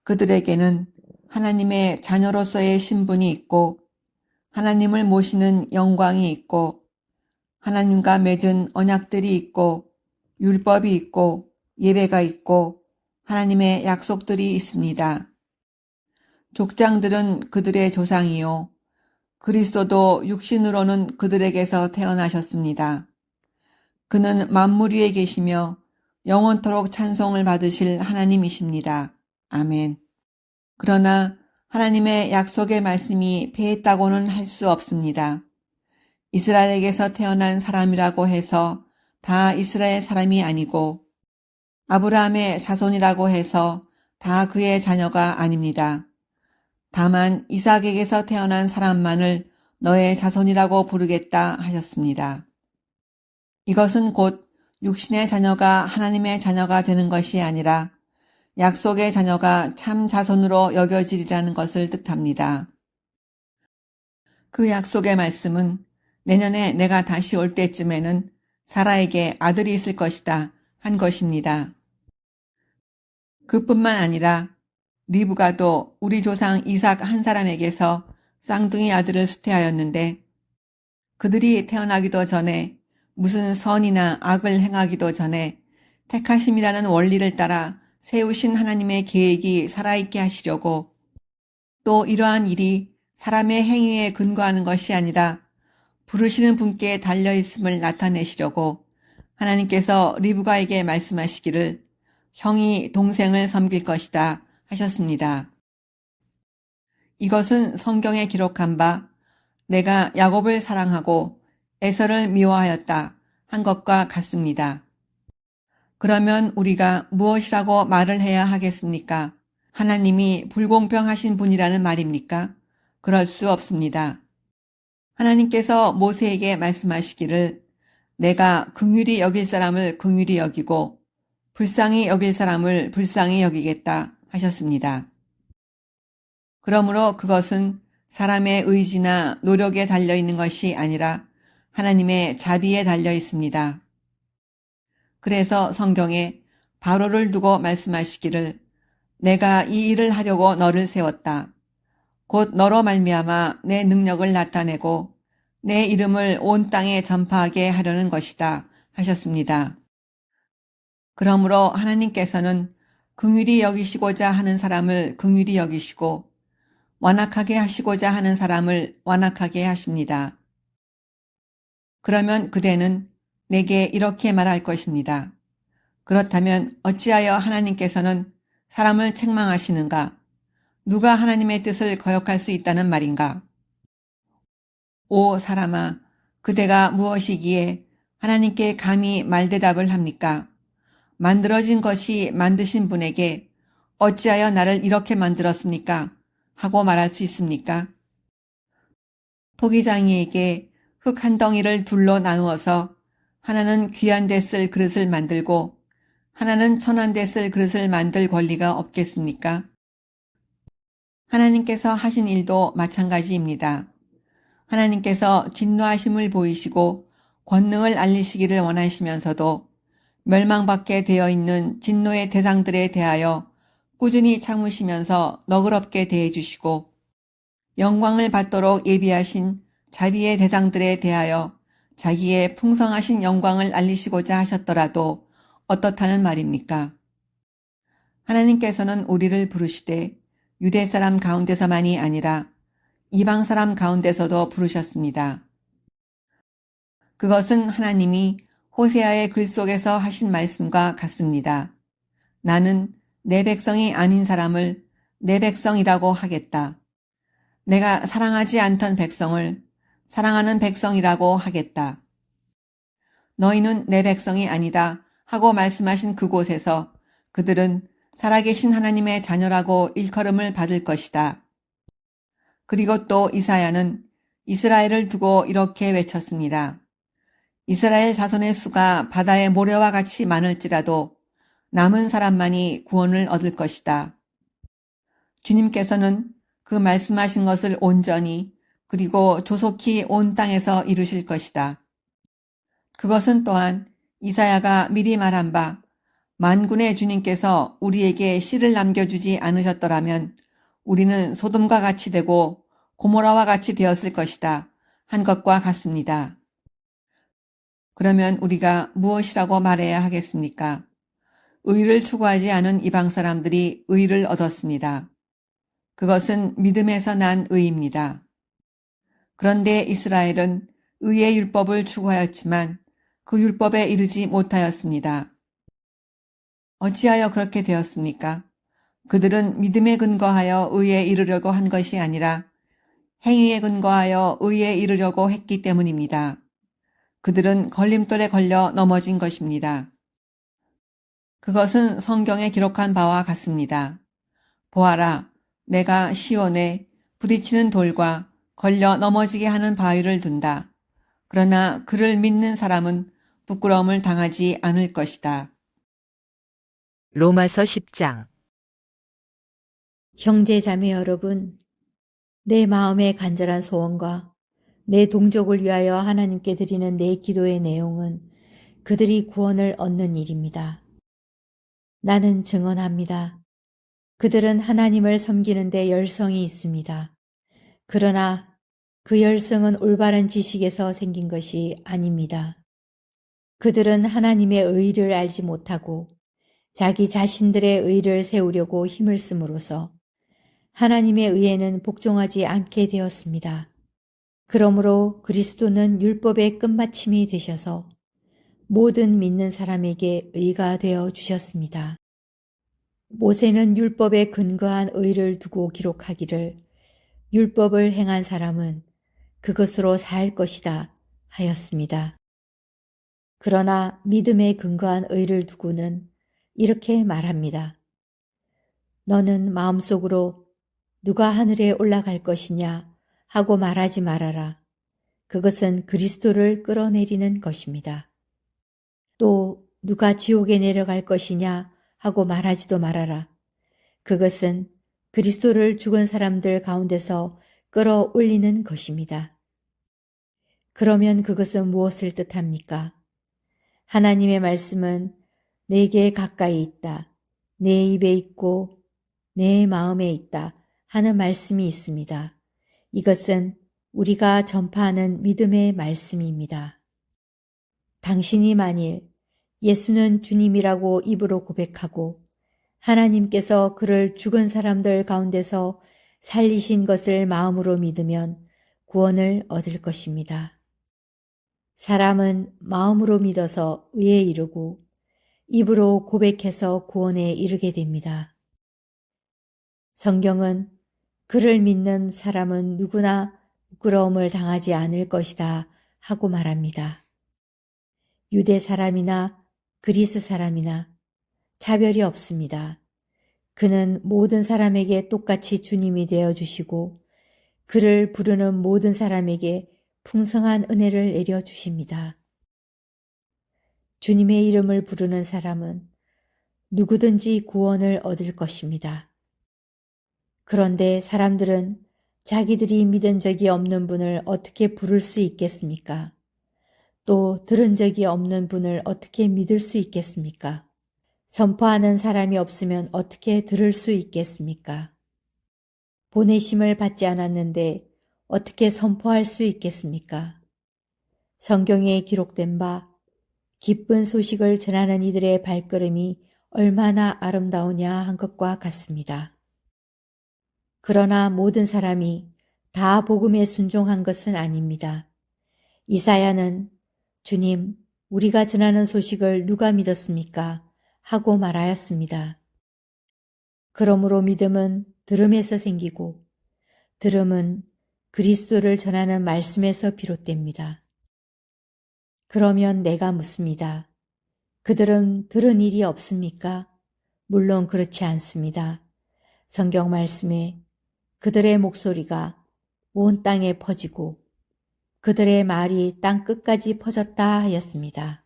그들에게는 하나님의 자녀로서의 신분이 있고 하나님을 모시는 영광이 있고 하나님과 맺은 언약들이 있고 율법이 있고 예배가 있고 하나님의 약속들이 있습니다. 족장들은 그들의 조상이요 그리스도도 육신으로는 그들에게서 태어나셨습니다. 그는 만물 위에 계시며 영원토록 찬송을 받으실 하나님이십니다. 아멘. 그러나 하나님의 약속의 말씀이 패했다고는 할 수 없습니다. 이스라엘에게서 태어난 사람이라고 해서 다 이스라엘 사람이 아니고 아브라함의 자손이라고 해서 다 그의 자녀가 아닙니다. 다만 이삭에게서 태어난 사람만을 너의 자손이라고 부르겠다 하셨습니다. 이것은 곧 육신의 자녀가 하나님의 자녀가 되는 것이 아니라 약속의 자녀가 참 자손으로 여겨지리라는 것을 뜻합니다. 그 약속의 말씀은 내년에 내가 다시 올 때쯤에는 사라에게 아들이 있을 것이다 한 것입니다. 그뿐만 아니라 리브가도 우리 조상 이삭 한 사람에게서 쌍둥이 아들을 수태하였는데 그들이 태어나기도 전에 무슨 선이나 악을 행하기도 전에 택하심이라는 원리를 따라 세우신 하나님의 계획이 살아있게 하시려고 또 이러한 일이 사람의 행위에 근거하는 것이 아니라 부르시는 분께 달려있음을 나타내시려고 하나님께서 리브가에게 말씀하시기를 형이 동생을 섬길 것이다 하셨습니다. 이것은 성경에 기록한 바 내가 야곱을 사랑하고 에서를 미워하였다 한 것과 같습니다. 그러면 우리가 무엇이라고 말을 해야 하겠습니까? 하나님이 불공평하신 분이라는 말입니까? 그럴 수 없습니다. 하나님께서 모세에게 말씀하시기를 내가 긍휼히 여길 사람을 긍휼히 여기고 불쌍히 여길 사람을 불쌍히 여기겠다 하셨습니다. 그러므로 그것은 사람의 의지나 노력에 달려있는 것이 아니라 하나님의 자비에 달려 있습니다. 그래서 성경에 바로를 두고 말씀하시기를 내가 이 일을 하려고 너를 세웠다. 곧 너로 말미암아 내 능력을 나타내고 내 이름을 온 땅에 전파하게 하려는 것이다 하셨습니다. 그러므로 하나님께서는 긍휼히 여기시고자 하는 사람을 긍휼히 여기시고 완악하게 하시고자 하는 사람을 완악하게 하십니다. 그러면 그대는 내게 이렇게 말할 것입니다. 그렇다면 어찌하여 하나님께서는 사람을 책망하시는가? 누가 하나님의 뜻을 거역할 수 있다는 말인가? 오 사람아, 그대가 무엇이기에 하나님께 감히 말대답을 합니까? 만들어진 것이 만드신 분에게 어찌하여 나를 이렇게 만들었습니까? 하고 말할 수 있습니까? 토기장이에게 흙 한 덩이를 둘로 나누어서 하나는 귀한 데 쓸 그릇을 만들고 하나는 천한 데 쓸 그릇을 만들 권리가 없겠습니까? 하나님께서 하신 일도 마찬가지입니다. 하나님께서 진노하심을 보이시고 권능을 알리시기를 원하시면서도 멸망받게 되어 있는 진노의 대상들에 대하여 꾸준히 참으시면서 너그럽게 대해주시고 영광을 받도록 예비하신 자비의 대상들에 대하여 자기의 풍성하신 영광을 알리시고자 하셨더라도 어떻다는 말입니까? 하나님께서는 우리를 부르시되 유대 사람 가운데서만이 아니라 이방 사람 가운데서도 부르셨습니다. 그것은 하나님이 호세아의 글 속에서 하신 말씀과 같습니다. 나는 내 백성이 아닌 사람을 내 백성이라고 하겠다. 내가 사랑하지 않던 백성을 사랑하는 백성이라고 하겠다. 너희는 내 백성이 아니다 하고 말씀하신 그곳에서 그들은 살아계신 하나님의 자녀라고 일컬음을 받을 것이다. 그리고 또 이사야는 이스라엘을 두고 이렇게 외쳤습니다. 이스라엘 자손의 수가 바다의 모래와 같이 많을지라도 남은 사람만이 구원을 얻을 것이다. 주님께서는 그 말씀하신 것을 온전히 그리고 조속히 온 땅에서 이루실 것이다. 그것은 또한 이사야가 미리 말한 바 만군의 주님께서 우리에게 씨를 남겨주지 않으셨더라면 우리는 소돔과 같이 되고 고모라와 같이 되었을 것이다 한 것과 같습니다. 그러면 우리가 무엇이라고 말해야 하겠습니까? 의를 추구하지 않은 이방 사람들이 의를 얻었습니다. 그것은 믿음에서 난 의입니다. 그런데 이스라엘은 의의 율법을 추구하였지만 그 율법에 이르지 못하였습니다. 어찌하여 그렇게 되었습니까? 그들은 믿음에 근거하여 의에 이르려고 한 것이 아니라 행위에 근거하여 의에 이르려고 했기 때문입니다. 그들은 걸림돌에 걸려 넘어진 것입니다. 그것은 성경에 기록한 바와 같습니다. 보아라, 내가 시온에 부딪히는 돌과 걸려 넘어지게 하는 바위를 둔다. 그러나 그를 믿는 사람은 부끄러움을 당하지 않을 것이다. 로마서 10장. 형제 자매 여러분, 내 마음의 간절한 소원과 내 동족을 위하여 하나님께 드리는 내 기도의 내용은 그들이 구원을 얻는 일입니다. 나는 증언합니다. 그들은 하나님을 섬기는 데 열성이 있습니다. 그러나 그 열성은 올바른 지식에서 생긴 것이 아닙니다. 그들은 하나님의 의를 알지 못하고 자기 자신들의 의를 세우려고 힘을 씀으로써 하나님의 의에는 복종하지 않게 되었습니다. 그러므로 그리스도는 율법의 끝마침이 되셔서 모든 믿는 사람에게 의가 되어 주셨습니다. 모세는 율법에 근거한 의를 두고 기록하기를 율법을 행한 사람은 그것으로 살 것이다 하였습니다. 그러나 믿음에 근거한 의를 두고는 이렇게 말합니다. 너는 마음속으로 누가 하늘에 올라갈 것이냐 하고 말하지 말아라. 그것은 그리스도를 끌어내리는 것입니다. 또 누가 지옥에 내려갈 것이냐 하고 말하지도 말아라. 그것은 그리스도를 죽은 사람들 가운데서 끌어올리는 것입니다. 그러면 그것은 무엇을 뜻합니까? 하나님의 말씀은 내게 가까이 있다, 내 입에 있고 내 마음에 있다 하는 말씀이 있습니다. 이것은 우리가 전파하는 믿음의 말씀입니다. 당신이 만일 예수는 주님이라고 입으로 고백하고 하나님께서 그를 죽은 사람들 가운데서 살리신 것을 마음으로 믿으면 구원을 얻을 것입니다. 사람은 마음으로 믿어서 의에 이르고 입으로 고백해서 구원에 이르게 됩니다. 성경은 그를 믿는 사람은 누구나 부끄러움을 당하지 않을 것이다 하고 말합니다. 유대 사람이나 그리스 사람이나 차별이 없습니다. 그는 모든 사람에게 똑같이 주님이 되어주시고 그를 부르는 모든 사람에게 풍성한 은혜를 내려주십니다. 주님의 이름을 부르는 사람은 누구든지 구원을 얻을 것입니다. 그런데 사람들은 자기들이 믿은 적이 없는 분을 어떻게 부를 수 있겠습니까? 또 들은 적이 없는 분을 어떻게 믿을 수 있겠습니까? 선포하는 사람이 없으면 어떻게 들을 수 있겠습니까? 보내심을 받지 않았는데 어떻게 선포할 수 있겠습니까? 성경에 기록된 바 기쁜 소식을 전하는 이들의 발걸음이 얼마나 아름다우냐 한 것과 같습니다. 그러나 모든 사람이 다 복음에 순종한 것은 아닙니다. 이사야는 주님, 우리가 전하는 소식을 누가 믿었습니까? 하고 말하였습니다. 그러므로 믿음은 들음에서 생기고 들음은 그리스도를 전하는 말씀에서 비롯됩니다. 그러면 내가 묻습니다. 그들은 들은 일이 없습니까? 물론 그렇지 않습니다. 성경 말씀에 그들의 목소리가 온 땅에 퍼지고 그들의 말이 땅 끝까지 퍼졌다 하였습니다.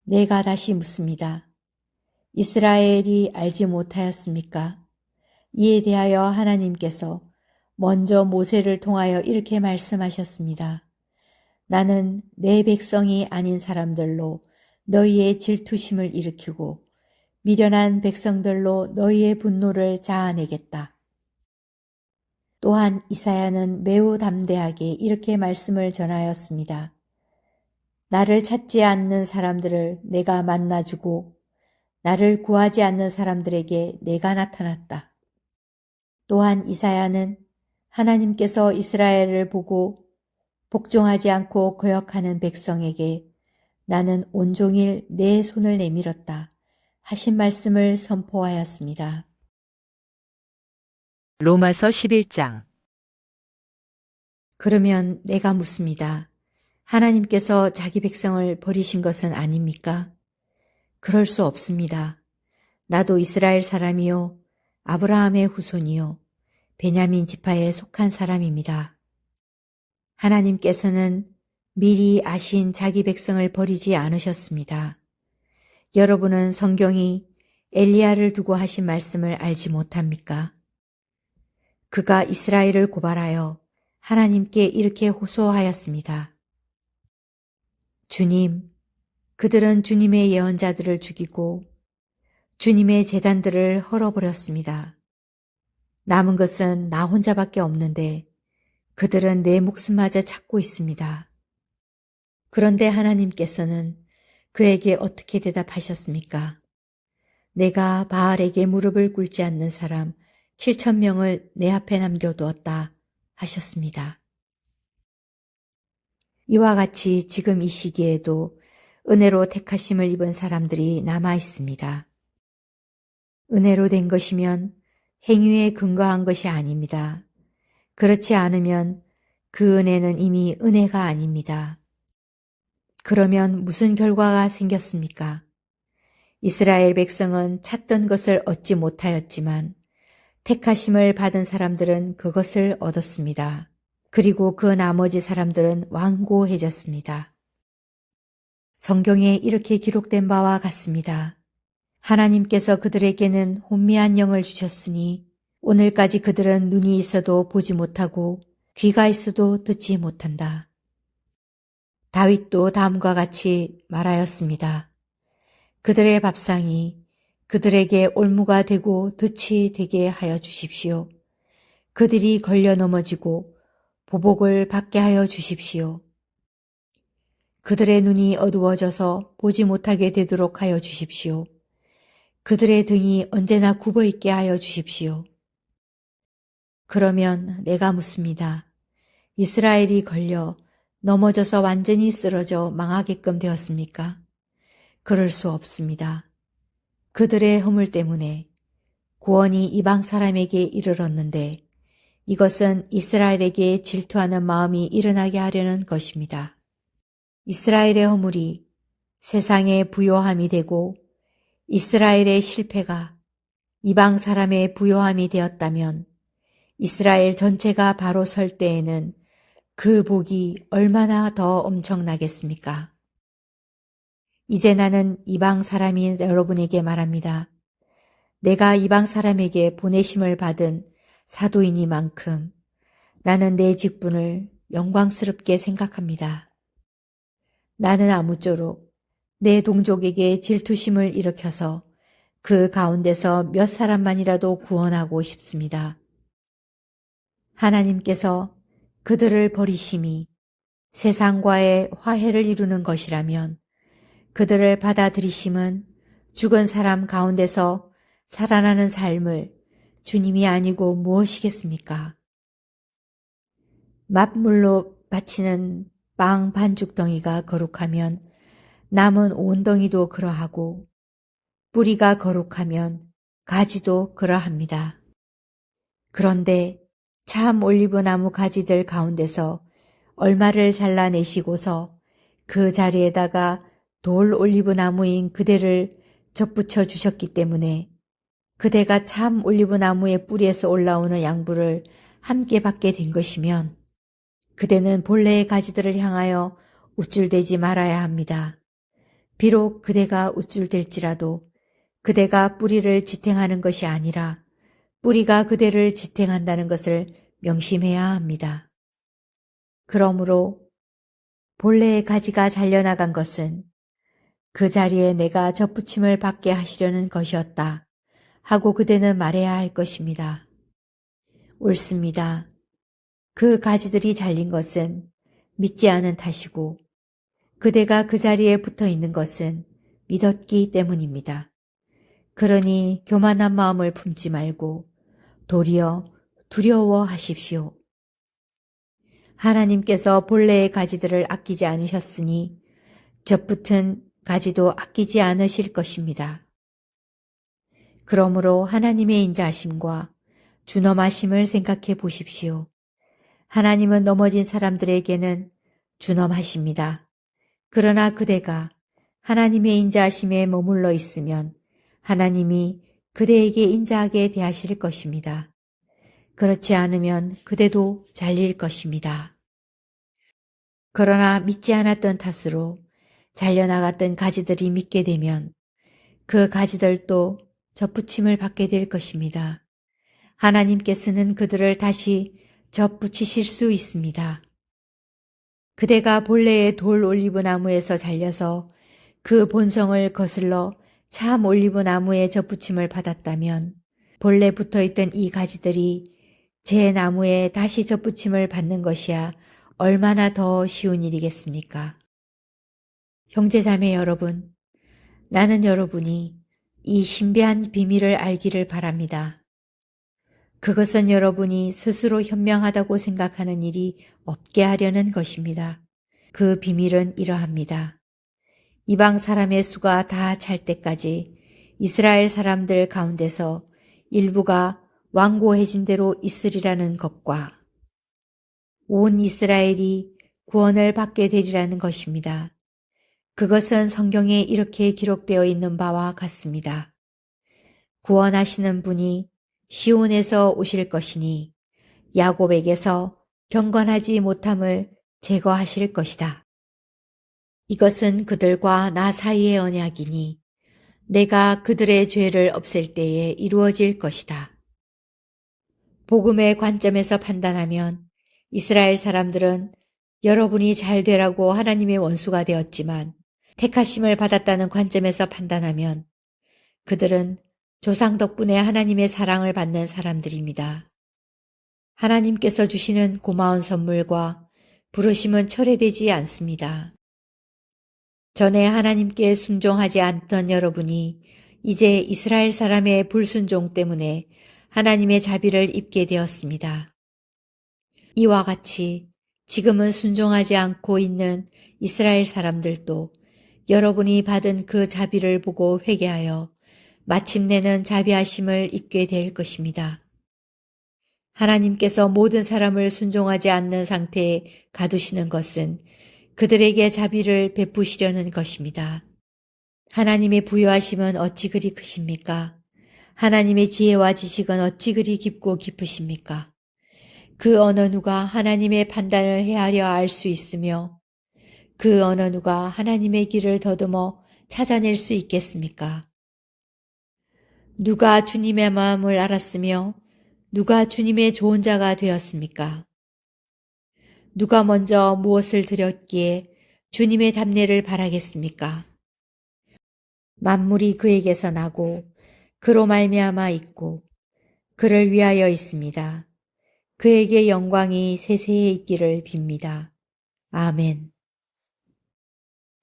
내가 다시 묻습니다. 이스라엘이 알지 못하였습니까? 이에 대하여 하나님께서 먼저 모세를 통하여 이렇게 말씀하셨습니다. 나는 내 백성이 아닌 사람들로 너희의 질투심을 일으키고 미련한 백성들로 너희의 분노를 자아내겠다. 또한 이사야는 매우 담대하게 이렇게 말씀을 전하였습니다. 나를 찾지 않는 사람들을 내가 만나주고 나를 구하지 않는 사람들에게 내가 나타났다. 또한 이사야는 하나님께서 이스라엘을 보고 복종하지 않고 거역하는 백성에게 나는 온종일 내 손을 내밀었다 하신 말씀을 선포하였습니다. 로마서 11장. 그러면 내가 묻습니다. 하나님께서 자기 백성을 버리신 것은 아닙니까? 그럴 수 없습니다. 나도 이스라엘 사람이요, 아브라함의 후손이요, 베냐민 지파에 속한 사람입니다. 하나님께서는 미리 아신 자기 백성을 버리지 않으셨습니다. 여러분은 성경이 엘리야를 두고 하신 말씀을 알지 못합니까? 그가 이스라엘을 고발하여 하나님께 이렇게 호소하였습니다. 주님, 그들은 주님의 예언자들을 죽이고 주님의 제단들을 헐어버렸습니다. 남은 것은 나 혼자밖에 없는데 그들은 내 목숨마저 찾고 있습니다. 그런데 하나님께서는 그에게 어떻게 대답하셨습니까? 내가 바알에게 무릎을 꿇지 않는 사람 7,000명을 내 앞에 남겨두었다 하셨습니다. 이와 같이 지금 이 시기에도 은혜로 택하심을 입은 사람들이 남아 있습니다. 은혜로 된 것이면 행위에 근거한 것이 아닙니다. 그렇지 않으면 그 은혜는 이미 은혜가 아닙니다. 그러면 무슨 결과가 생겼습니까? 이스라엘 백성은 찾던 것을 얻지 못하였지만 택하심을 받은 사람들은 그것을 얻었습니다. 그리고 그 나머지 사람들은 완고해졌습니다. 성경에 이렇게 기록된 바와 같습니다. 하나님께서 그들에게는 혼미한 영을 주셨으니 오늘까지 그들은 눈이 있어도 보지 못하고 귀가 있어도 듣지 못한다. 다윗도 다음과 같이 말하였습니다. 그들의 밥상이 그들에게 올무가 되고 덫이 되게 하여 주십시오. 그들이 걸려 넘어지고 보복을 받게 하여 주십시오. 그들의 눈이 어두워져서 보지 못하게 되도록 하여 주십시오. 그들의 등이 언제나 굽어있게 하여 주십시오. 그러면 내가 묻습니다. 이스라엘이 걸려 넘어져서 완전히 쓰러져 망하게끔 되었습니까? 그럴 수 없습니다. 그들의 허물 때문에 구원이 이방 사람에게 이르렀는데 이것은 이스라엘에게 질투하는 마음이 일어나게 하려는 것입니다. 이스라엘의 허물이 세상의 부요함이 되고 이스라엘의 실패가 이방 사람의 부요함이 되었다면 이스라엘 전체가 바로 설 때에는 그 복이 얼마나 더 엄청나겠습니까? 이제 나는 이방 사람인 여러분에게 말합니다. 내가 이방 사람에게 보내심을 받은 사도이니만큼 나는 내 직분을 영광스럽게 생각합니다. 나는 아무쪼록 내 동족에게 질투심을 일으켜서 그 가운데서 몇 사람만이라도 구원하고 싶습니다. 하나님께서 그들을 버리심이 세상과의 화해를 이루는 것이라면 그들을 받아들이심은 죽은 사람 가운데서 살아나는 삶을 주님이 아니고 무엇이겠습니까? 맛물로 바치는 빵 반죽덩이가 거룩하면 남은 온덩이도 그러하고 뿌리가 거룩하면 가지도 그러합니다. 그런데 참 올리브나무 가지들 가운데서 얼마를 잘라내시고서 그 자리에다가 돌 올리브나무인 그대를 접붙여 주셨기 때문에 그대가 참 올리브나무의 뿌리에서 올라오는 양분을 함께 받게 된 것이면 그대는 본래의 가지들을 향하여 우쭐대지 말아야 합니다. 비록 그대가 우쭐댈지라도 그대가 뿌리를 지탱하는 것이 아니라 뿌리가 그대를 지탱한다는 것을 명심해야 합니다. 그러므로 본래의 가지가 잘려나간 것은 그 자리에 내가 접붙임을 받게 하시려는 것이었다 하고 그대는 말해야 할 것입니다. 옳습니다. 그 가지들이 잘린 것은 믿지 않은 탓이고 그대가 그 자리에 붙어 있는 것은 믿었기 때문입니다. 그러니 교만한 마음을 품지 말고 도리어 두려워하십시오. 하나님께서 본래의 가지들을 아끼지 않으셨으니 접붙은 가지도 아끼지 않으실 것입니다. 그러므로 하나님의 인자하심과 준엄하심을 생각해 보십시오. 하나님은 넘어진 사람들에게는 준엄하십니다. 그러나 그대가 하나님의 인자하심에 머물러 있으면 하나님이 그대에게 인자하게 대하실 것입니다. 그렇지 않으면 그대도 잘릴 것입니다. 그러나 믿지 않았던 탓으로 잘려나갔던 가지들이 믿게 되면 그 가지들도 접붙임을 받게 될 것입니다. 하나님께서는 그들을 다시 접붙이실 수 있습니다. 그대가 본래의 돌 올리브 나무에서 잘려서 그 본성을 거슬러 참 올리브 나무에 접붙임을 받았다면 본래 붙어있던 이 가지들이 제 나무에 다시 접붙임을 받는 것이야 얼마나 더 쉬운 일이겠습니까? 형제자매 여러분, 나는 여러분이 이 신비한 비밀을 알기를 바랍니다. 그것은 여러분이 스스로 현명하다고 생각하는 일이 없게 하려는 것입니다. 그 비밀은 이러합니다. 이방 사람의 수가 다 찰 때까지 이스라엘 사람들 가운데서 일부가 완고해진 대로 있으리라는 것과 온 이스라엘이 구원을 받게 되리라는 것입니다. 그것은 성경에 이렇게 기록되어 있는 바와 같습니다. 구원하시는 분이 시온에서 오실 것이니 야곱에게서 경건하지 못함을 제거하실 것이다. 이것은 그들과 나 사이의 언약이니 내가 그들의 죄를 없앨 때에 이루어질 것이다. 복음의 관점에서 판단하면 이스라엘 사람들은 여러분이 잘 되라고 하나님의 원수가 되었지만 택하심을 받았다는 관점에서 판단하면 그들은 조상 덕분에 하나님의 사랑을 받는 사람들입니다. 하나님께서 주시는 고마운 선물과 부르심은 철회되지 않습니다. 전에 하나님께 순종하지 않던 여러분이 이제 이스라엘 사람의 불순종 때문에 하나님의 자비를 입게 되었습니다. 이와 같이 지금은 순종하지 않고 있는 이스라엘 사람들도 여러분이 받은 그 자비를 보고 회개하여 마침내는 자비하심을 입게 될 것입니다. 하나님께서 모든 사람을 순종하지 않는 상태에 가두시는 것은 그들에게 자비를 베푸시려는 것입니다. 하나님의 부요하심은 어찌 그리 크십니까? 하나님의 지혜와 지식은 어찌 그리 깊고 깊으십니까? 그 어느 누가 하나님의 판단을 헤아려 알 수 있으며 그 어느 누가 하나님의 길을 더듬어 찾아낼 수 있겠습니까? 누가 주님의 마음을 알았으며 누가 주님의 좋은 자가 되었습니까? 누가 먼저 무엇을 드렸기에 주님의 답례를 바라겠습니까? 만물이 그에게서 나고 그로 말미암아 있고 그를 위하여 있습니다. 그에게 영광이 세세에 있기를 빕니다. 아멘.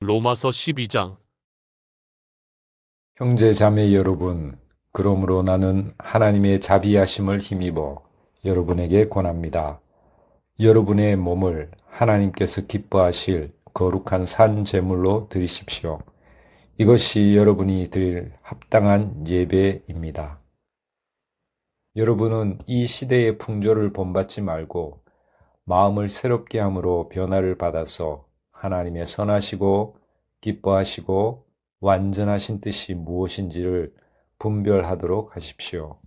로마서 12장. 형제 자매 여러분, 그러므로 나는 하나님의 자비하심을 힘입어 여러분에게 권합니다. 여러분의 몸을 하나님께서 기뻐하실 거룩한 산 제물로 드리십시오. 이것이 여러분이 드릴 합당한 예배입니다. 여러분은 이 시대의 풍조를 본받지 말고 마음을 새롭게 함으로 변화를 받아서 하나님의 선하시고 기뻐하시고 완전하신 뜻이 무엇인지를 분별하도록 하십시오.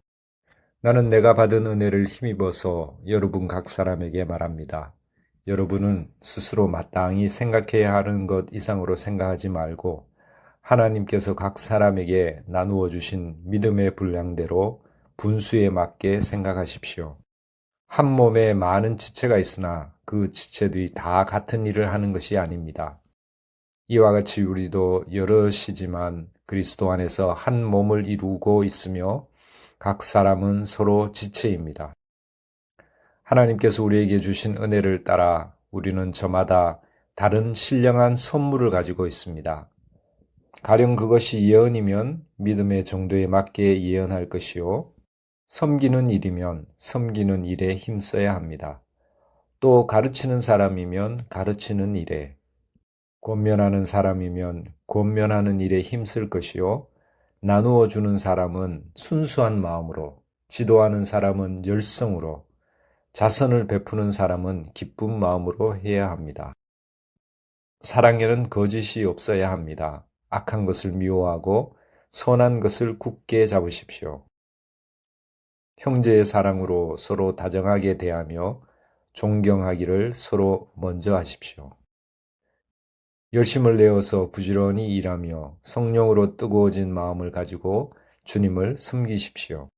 나는 내가 받은 은혜를 힘입어서 여러분 각 사람에게 말합니다. 여러분은 스스로 마땅히 생각해야 하는 것 이상으로 생각하지 말고 하나님께서 각 사람에게 나누어 주신 믿음의 분량대로 분수에 맞게 생각하십시오. 한 몸에 많은 지체가 있으나 그 지체들이 다 같은 일을 하는 것이 아닙니다. 이와 같이 우리도 여럿이지만 그리스도 안에서 한 몸을 이루고 있으며 각 사람은 서로 지체입니다. 하나님께서 우리에게 주신 은혜를 따라 우리는 저마다 다른 신령한 선물을 가지고 있습니다. 가령 그것이 예언이면 믿음의 정도에 맞게 예언할 것이요. 섬기는 일이면 섬기는 일에 힘써야 합니다. 또 가르치는 사람이면 가르치는 일에, 권면하는 사람이면 권면하는 일에 힘쓸 것이요. 나누어 주는 사람은 순수한 마음으로, 지도하는 사람은 열성으로, 자선을 베푸는 사람은 기쁜 마음으로 해야 합니다. 사랑에는 거짓이 없어야 합니다. 악한 것을 미워하고 선한 것을 굳게 잡으십시오. 형제의 사랑으로 서로 다정하게 대하며 존경하기를 서로 먼저 하십시오. 열심을 내어서 부지런히 일하며 성령으로 뜨거워진 마음을 가지고 주님을 섬기십시오.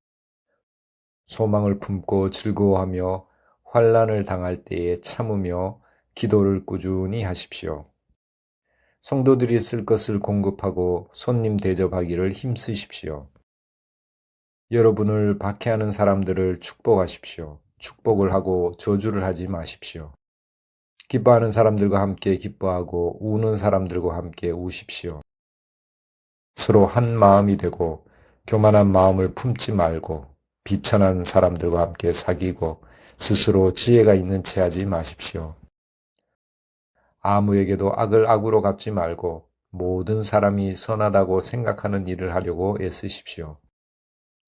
소망을 품고 즐거워하며 환난을 당할 때에 참으며 기도를 꾸준히 하십시오. 성도들이 쓸 것을 공급하고 손님 대접하기를 힘쓰십시오. 여러분을 박해하는 사람들을 축복하십시오. 축복을 하고 저주를 하지 마십시오. 기뻐하는 사람들과 함께 기뻐하고 우는 사람들과 함께 우십시오. 서로 한 마음이 되고 교만한 마음을 품지 말고 비천한 사람들과 함께 사귀고 스스로 지혜가 있는 채 하지 마십시오. 아무에게도 악을 악으로 갚지 말고 모든 사람이 선하다고 생각하는 일을 하려고 애쓰십시오.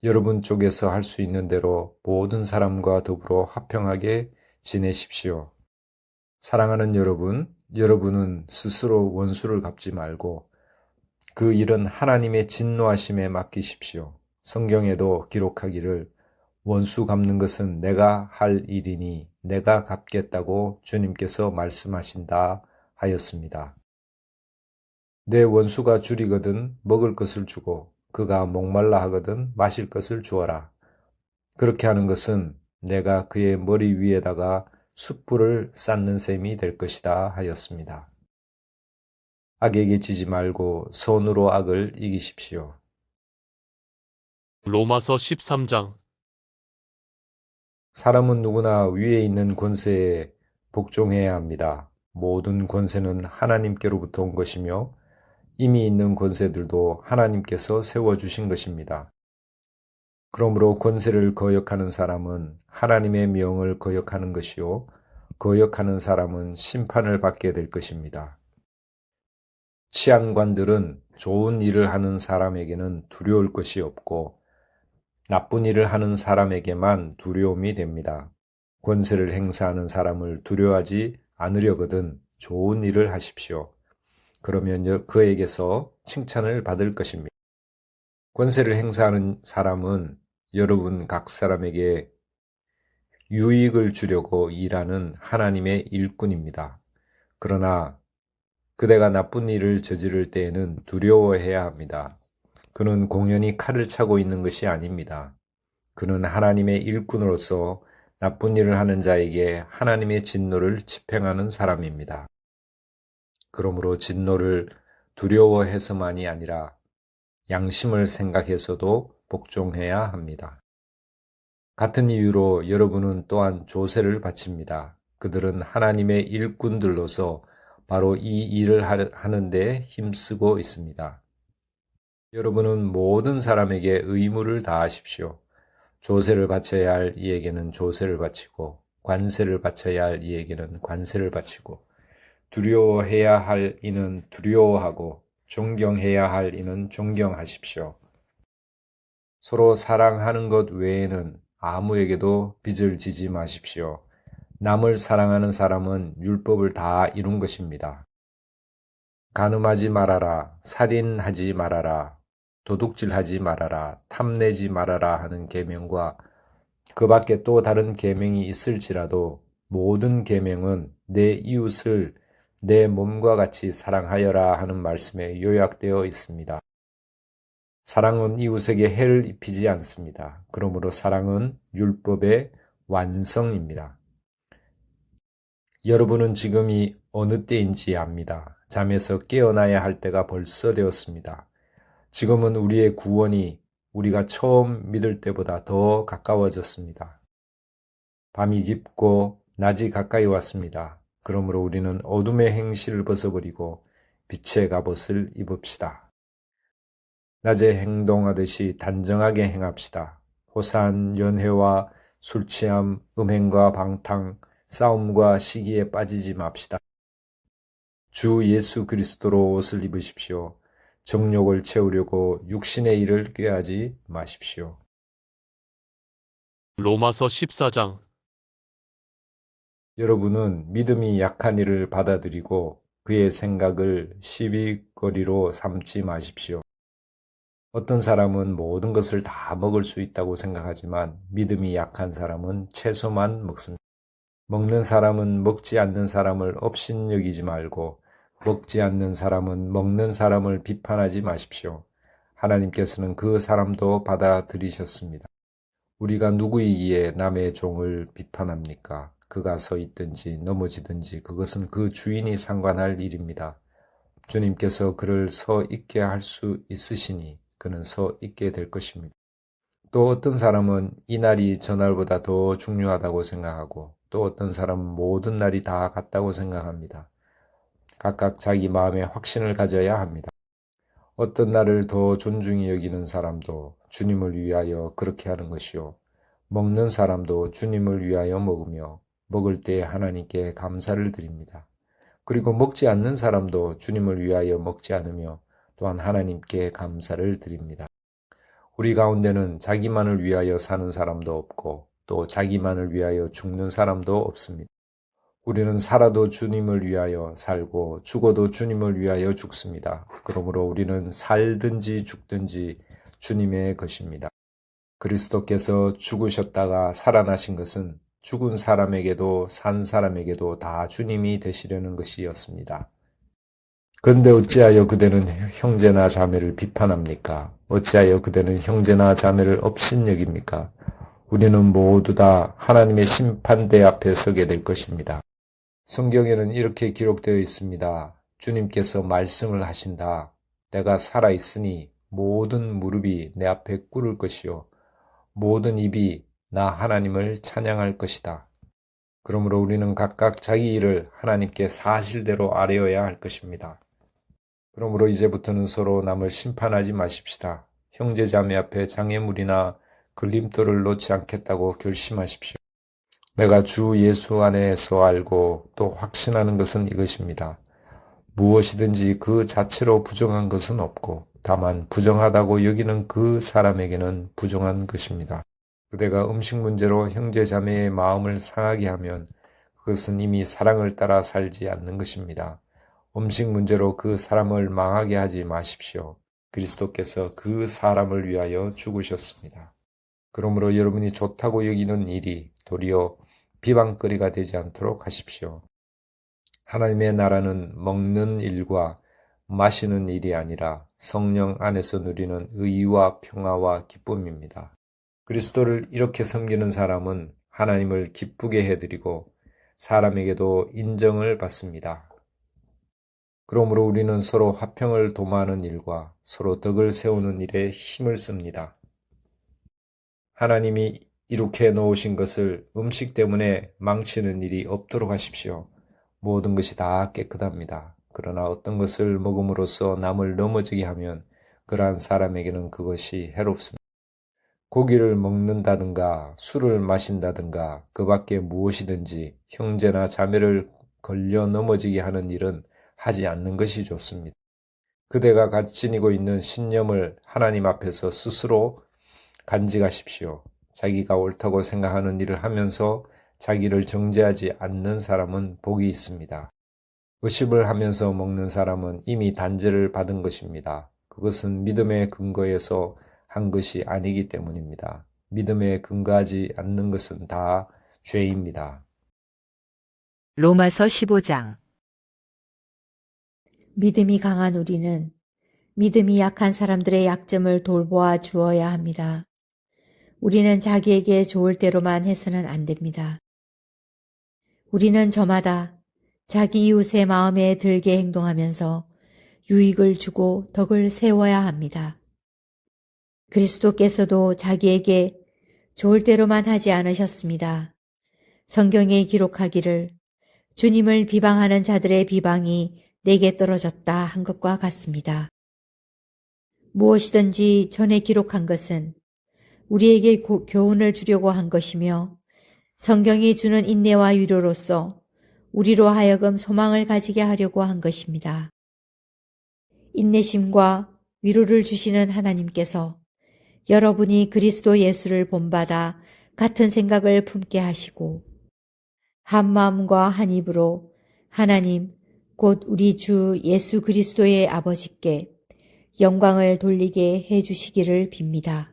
여러분 쪽에서 할 수 있는 대로 모든 사람과 더불어 화평하게 지내십시오. 사랑하는 여러분, 여러분은 스스로 원수를 갚지 말고 그 일은 하나님의 진노하심에 맡기십시오. 성경에도 기록하기를 원수 갚는 것은 내가 할 일이니 내가 갚겠다고 주님께서 말씀하신다 하였습니다. 내 원수가 줄이거든 먹을 것을 주고 그가 목말라 하거든 마실 것을 주어라. 그렇게 하는 것은 내가 그의 머리 위에다가 숯불을 쌓는 셈이 될 것이다 하였습니다. 악에게 지지 말고 선으로 악을 이기십시오. 로마서 13장. 사람은 누구나 위에 있는 권세에 복종해야 합니다. 모든 권세는 하나님께로부터 온 것이며 이미 있는 권세들도 하나님께서 세워주신 것입니다. 그러므로 권세를 거역하는 사람은 하나님의 명을 거역하는 것이요, 거역하는 사람은 심판을 받게 될 것입니다. 치안관들은 좋은 일을 하는 사람에게는 두려울 것이 없고 나쁜 일을 하는 사람에게만 두려움이 됩니다. 권세를 행사하는 사람을 두려워하지 않으려거든 좋은 일을 하십시오. 그러면 그에게서 칭찬을 받을 것입니다. 권세를 행사하는 사람은 여러분 각 사람에게 유익을 주려고 일하는 하나님의 일꾼입니다. 그러나 그대가 나쁜 일을 저지를 때에는 두려워해야 합니다. 그는 공연히 칼을 차고 있는 것이 아닙니다. 그는 하나님의 일꾼으로서 나쁜 일을 하는 자에게 하나님의 진노를 집행하는 사람입니다. 그러므로 진노를 두려워해서만이 아니라 양심을 생각해서도 복종해야 합니다. 같은 이유로 여러분은 또한 조세를 바칩니다. 그들은 하나님의 일꾼들로서 바로 이 일을 하는 데 힘쓰고 있습니다. 여러분은 모든 사람에게 의무를 다하십시오. 조세를 바쳐야 할 이에게는 조세를 바치고 관세를 바쳐야 할 이에게는 관세를 바치고 두려워해야 할 이는 두려워하고 존경해야 할 이는 존경하십시오. 서로 사랑하는 것 외에는 아무에게도 빚을 지지 마십시오. 남을 사랑하는 사람은 율법을 다 이룬 것입니다. 간음하지 말아라, 살인하지 말아라, 도둑질하지 말아라, 탐내지 말아라 하는 계명과 그 밖에 또 다른 계명이 있을지라도 모든 계명은 내 이웃을 내 몸과 같이 사랑하여라 하는 말씀에 요약되어 있습니다. 사랑은 이웃에게 해를 입히지 않습니다. 그러므로 사랑은 율법의 완성입니다. 여러분은 지금이 어느 때인지 압니다. 잠에서 깨어나야 할 때가 벌써 되었습니다. 지금은 우리의 구원이 우리가 처음 믿을 때보다 더 가까워졌습니다. 밤이 깊고 낮이 가까이 왔습니다. 그러므로 우리는 어둠의 행실을 벗어버리고 빛의 갑옷을 입읍시다. 낮에 행동하듯이 단정하게 행합시다. 호사한 연회와 술취함, 음행과 방탕, 싸움과 시기에 빠지지 맙시다. 주 예수 그리스도로 옷을 입으십시오. 정욕을 채우려고 육신의 일을 꾀하지 마십시오. 로마서 14장. 여러분은 믿음이 약한 이를 받아들이고 그의 생각을 시비거리로 삼지 마십시오. 어떤 사람은 모든 것을 다 먹을 수 있다고 생각하지만 믿음이 약한 사람은 채소만 먹습니다. 먹는 사람은 먹지 않는 사람을 업신여기지 말고 먹지 않는 사람은 먹는 사람을 비판하지 마십시오. 하나님께서는 그 사람도 받아들이셨습니다. 우리가 누구이기에 남의 종을 비판합니까? 그가 서 있든지 넘어지든지 그것은 그 주인이 상관할 일입니다. 주님께서 그를 서 있게 할 수 있으시니 그는 서 있게 될 것입니다. 또 어떤 사람은 이 날이 저 날보다 더 중요하다고 생각하고 또 어떤 사람은 모든 날이 다 같다고 생각합니다. 각각 자기 마음에 확신을 가져야 합니다. 어떤 날을 더 존중히 여기는 사람도 주님을 위하여 그렇게 하는 것이요. 먹는 사람도 주님을 위하여 먹으며 먹을 때 하나님께 감사를 드립니다. 그리고 먹지 않는 사람도 주님을 위하여 먹지 않으며 또한 하나님께 감사를 드립니다. 우리 가운데는 자기만을 위하여 사는 사람도 없고 또 자기만을 위하여 죽는 사람도 없습니다. 우리는 살아도 주님을 위하여 살고 죽어도 주님을 위하여 죽습니다. 그러므로 우리는 살든지 죽든지 주님의 것입니다. 그리스도께서 죽으셨다가 살아나신 것은 죽은 사람에게도 산 사람에게도 다 주님이 되시려는 것이었습니다. 그런데 어찌하여 그대는 형제나 자매를 비판합니까? 어찌하여 그대는 형제나 자매를 업신여깁니까? 우리는 모두 다 하나님의 심판대 앞에 서게 될 것입니다. 성경에는 이렇게 기록되어 있습니다. 주님께서 말씀을 하신다. 내가 살아있으니 모든 무릎이 내 앞에 꿇을 것이요 모든 입이 나 하나님을 찬양할 것이다. 그러므로 우리는 각각 자기 일을 하나님께 사실대로 아뢰어야 할 것입니다. 그러므로 이제부터는 서로 남을 심판하지 마십시다. 형제자매 앞에 장애물이나 걸림돌을 놓지 않겠다고 결심하십시오. 내가 주 예수 안에서 알고 또 확신하는 것은 이것입니다. 무엇이든지 그 자체로 부정한 것은 없고 다만 부정하다고 여기는 그 사람에게는 부정한 것입니다. 그대가 음식 문제로 형제자매의 마음을 상하게 하면 그것은 이미 사랑을 따라 살지 않는 것입니다. 음식 문제로 그 사람을 망하게 하지 마십시오. 그리스도께서 그 사람을 위하여 죽으셨습니다. 그러므로 여러분이 좋다고 여기는 일이 도리어 비방거리가 되지 않도록 하십시오. 하나님의 나라는 먹는 일과 마시는 일이 아니라 성령 안에서 누리는 의와 평화와 기쁨입니다. 그리스도를 이렇게 섬기는 사람은 하나님을 기쁘게 해드리고 사람에게도 인정을 받습니다. 그러므로 우리는 서로 화평을 도모하는 일과 서로 덕을 세우는 일에 힘을 씁니다. 하나님이 이룩해 놓으신 것을 음식 때문에 망치는 일이 없도록 하십시오. 모든 것이 다 깨끗합니다. 그러나 어떤 것을 먹음으로써 남을 넘어지게 하면 그러한 사람에게는 그것이 해롭습니다. 고기를 먹는다든가 술을 마신다든가 그 밖에 무엇이든지 형제나 자매를 걸려 넘어지게 하는 일은 하지 않는 것이 좋습니다. 그대가 지니고 있는 신념을 하나님 앞에서 스스로 간직하십시오. 자기가 옳다고 생각하는 일을 하면서 자기를 정죄하지 않는 사람은 복이 있습니다. 의식을 하면서 먹는 사람은 이미 단죄를 받은 것입니다. 그것은 믿음의 근거에서 한 것이 아니기 때문입니다. 믿음에 근거하지 않는 것은 다 죄입니다. 로마서 15장. 믿음이 강한 우리는 믿음이 약한 사람들의 약점을 돌보아 주어야 합니다. 우리는 자기에게 좋을 대로만 해서는 안 됩니다. 우리는 저마다 자기 이웃의 마음에 들게 행동하면서 유익을 주고 덕을 세워야 합니다. 그리스도께서도 자기에게 좋을 대로만 하지 않으셨습니다. 성경에 기록하기를 주님을 비방하는 자들의 비방이 내게 떨어졌다 한 것과 같습니다. 무엇이든지 전에 기록한 것은 우리에게 교훈을 주려고 한 것이며 성경이 주는 인내와 위로로서 우리로 하여금 소망을 가지게 하려고 한 것입니다. 인내심과 위로를 주시는 하나님께서 여러분이 그리스도 예수를 본받아 같은 생각을 품게 하시고 한 마음과 한 입으로 하나님 곧 우리 주 예수 그리스도의 아버지께 영광을 돌리게 해주시기를 빕니다.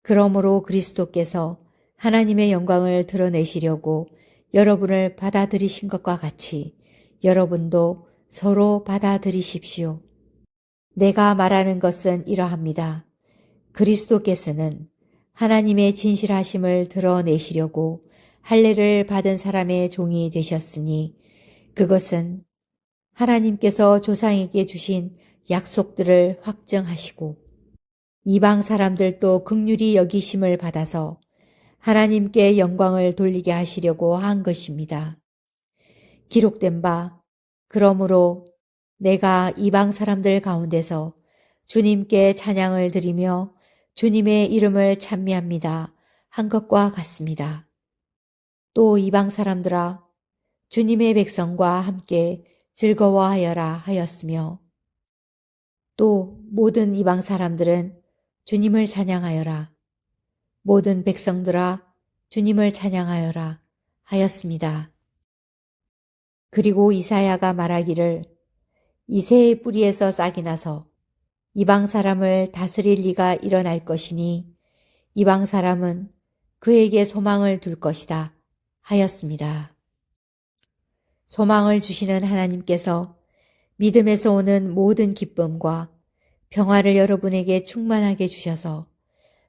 그러므로 그리스도께서 하나님의 영광을 드러내시려고 여러분을 받아들이신 것과 같이 여러분도 서로 받아들이십시오. 내가 말하는 것은 이러합니다. 그리스도께서는 하나님의 진실하심을 드러내시려고 할례를 받은 사람의 종이 되셨으니 그것은 하나님께서 조상에게 주신 약속들을 확정하시고 이방 사람들도 긍휼히 여기심을 받아서 하나님께 영광을 돌리게 하시려고 한 것입니다. 기록된 바 그러므로 내가 이방 사람들 가운데서 주님께 찬양을 드리며 주님의 이름을 찬미합니다 한 것과 같습니다. 또 이방 사람들아 주님의 백성과 함께 즐거워하여라 하였으며 또 모든 이방 사람들은 주님을 찬양하여라. 모든 백성들아 주님을 찬양하여라 하였습니다. 그리고 이사야가 말하기를 이새의 뿌리에서 싹이 나서 이방 사람을 다스릴 리가 일어날 것이니 이방 사람은 그에게 소망을 둘 것이다 하였습니다. 소망을 주시는 하나님께서 믿음에서 오는 모든 기쁨과 평화를 여러분에게 충만하게 주셔서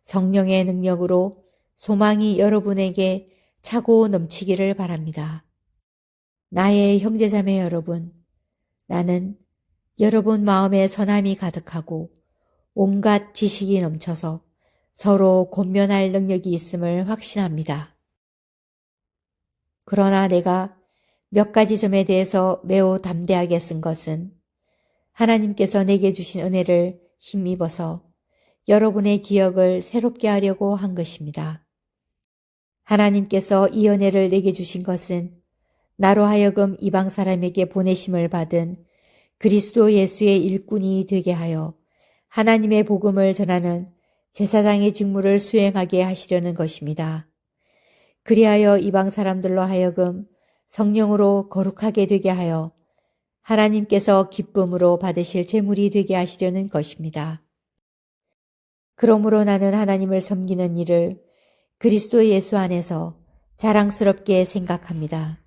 성령의 능력으로 소망이 여러분에게 차고 넘치기를 바랍니다. 나의 형제자매 여러분, 나는 여러분 마음에 선함이 가득하고 온갖 지식이 넘쳐서 서로 권면할 능력이 있음을 확신합니다. 그러나 내가 몇 가지 점에 대해서 매우 담대하게 쓴 것은 하나님께서 내게 주신 은혜를 힘입어서 여러분의 기억을 새롭게 하려고 한 것입니다. 하나님께서 이 은혜를 내게 주신 것은 나로 하여금 이방 사람에게 보내심을 받은 그리스도 예수의 일꾼이 되게 하여 하나님의 복음을 전하는 제사장의 직무를 수행하게 하시려는 것입니다. 그리하여 이방 사람들로 하여금 성령으로 거룩하게 되게 하여 하나님께서 기쁨으로 받으실 제물이 되게 하시려는 것입니다. 그러므로 나는 하나님을 섬기는 일을 그리스도 예수 안에서 자랑스럽게 생각합니다.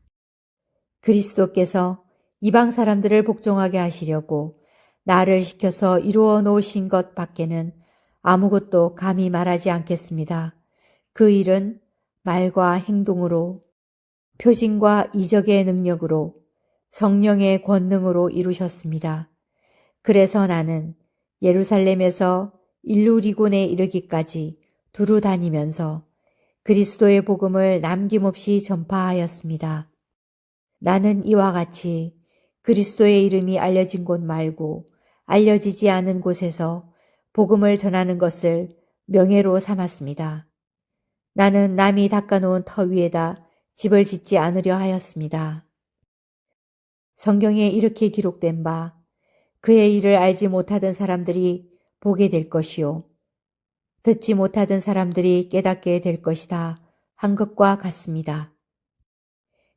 그리스도께서 이방 사람들을 복종하게 하시려고 나를 시켜서 이루어 놓으신 것 밖에는 아무것도 감히 말하지 않겠습니다. 그 일은 말과 행동으로 표징과 이적의 능력으로 성령의 권능으로 이루셨습니다. 그래서 나는 예루살렘에서 일루리곤에 이르기까지 두루 다니면서 그리스도의 복음을 남김없이 전파하였습니다. 나는 이와 같이 그리스도의 이름이 알려진 곳 말고 알려지지 않은 곳에서 복음을 전하는 것을 명예로 삼았습니다. 나는 남이 닦아놓은 터 위에다 집을 짓지 않으려 하였습니다. 성경에 이렇게 기록된 바 그의 일을 알지 못하던 사람들이 보게 될 것이요 듣지 못하던 사람들이 깨닫게 될 것이다 한 것과 같습니다.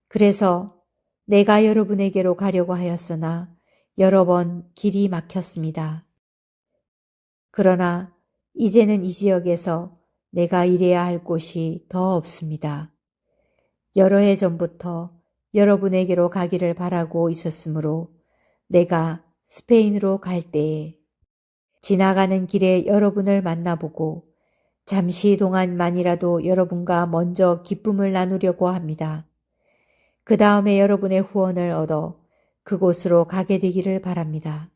그래서 내가 여러분에게로 가려고 하였으나 여러 번 길이 막혔습니다. 그러나 이제는 이 지역에서 내가 일해야 할 곳이 더 없습니다. 여러 해 전부터 여러분에게로 가기를 바라고 있었으므로 내가 스페인으로 갈 때에 지나가는 길에 여러분을 만나보고 잠시 동안만이라도 여러분과 먼저 기쁨을 나누려고 합니다. 그 다음에 여러분의 후원을 얻어 그곳으로 가게 되기를 바랍니다.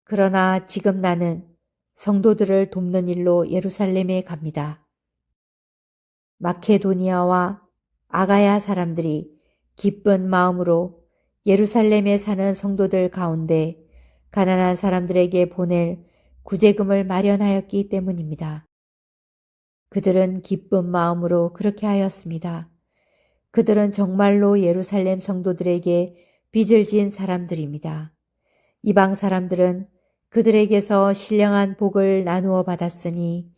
그러나 지금 나는 성도들을 돕는 일로 예루살렘에 갑니다. 마케도니아와 아가야 사람들이 기쁜 마음으로 예루살렘에 사는 성도들 가운데 가난한 사람들에게 보낼 구제금을 마련하였기 때문입니다. 그들은 기쁜 마음으로 그렇게 하였습니다. 그들은 정말로 예루살렘 성도들에게 빚을 진 사람들입니다. 이방 사람들은 그들에게서 신령한 복을 나누어 받았으니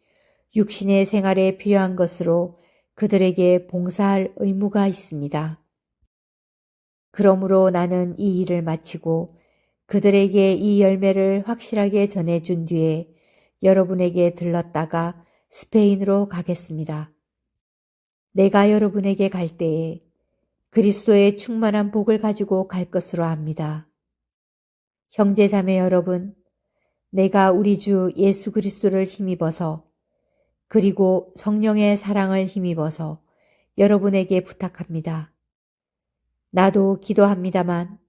육신의 생활에 필요한 것으로 그들에게 봉사할 의무가 있습니다. 그러므로 나는 이 일을 마치고 그들에게 이 열매를 확실하게 전해준 뒤에 여러분에게 들렀다가 스페인으로 가겠습니다. 내가 여러분에게 갈 때에 그리스도의 충만한 복을 가지고 갈 것으로 압니다. 형제자매 여러분, 내가 우리 주 예수 그리스도를 힘입어서 그리고 성령의 사랑을 힘입어서 여러분에게 부탁합니다. 나도 기도합니다만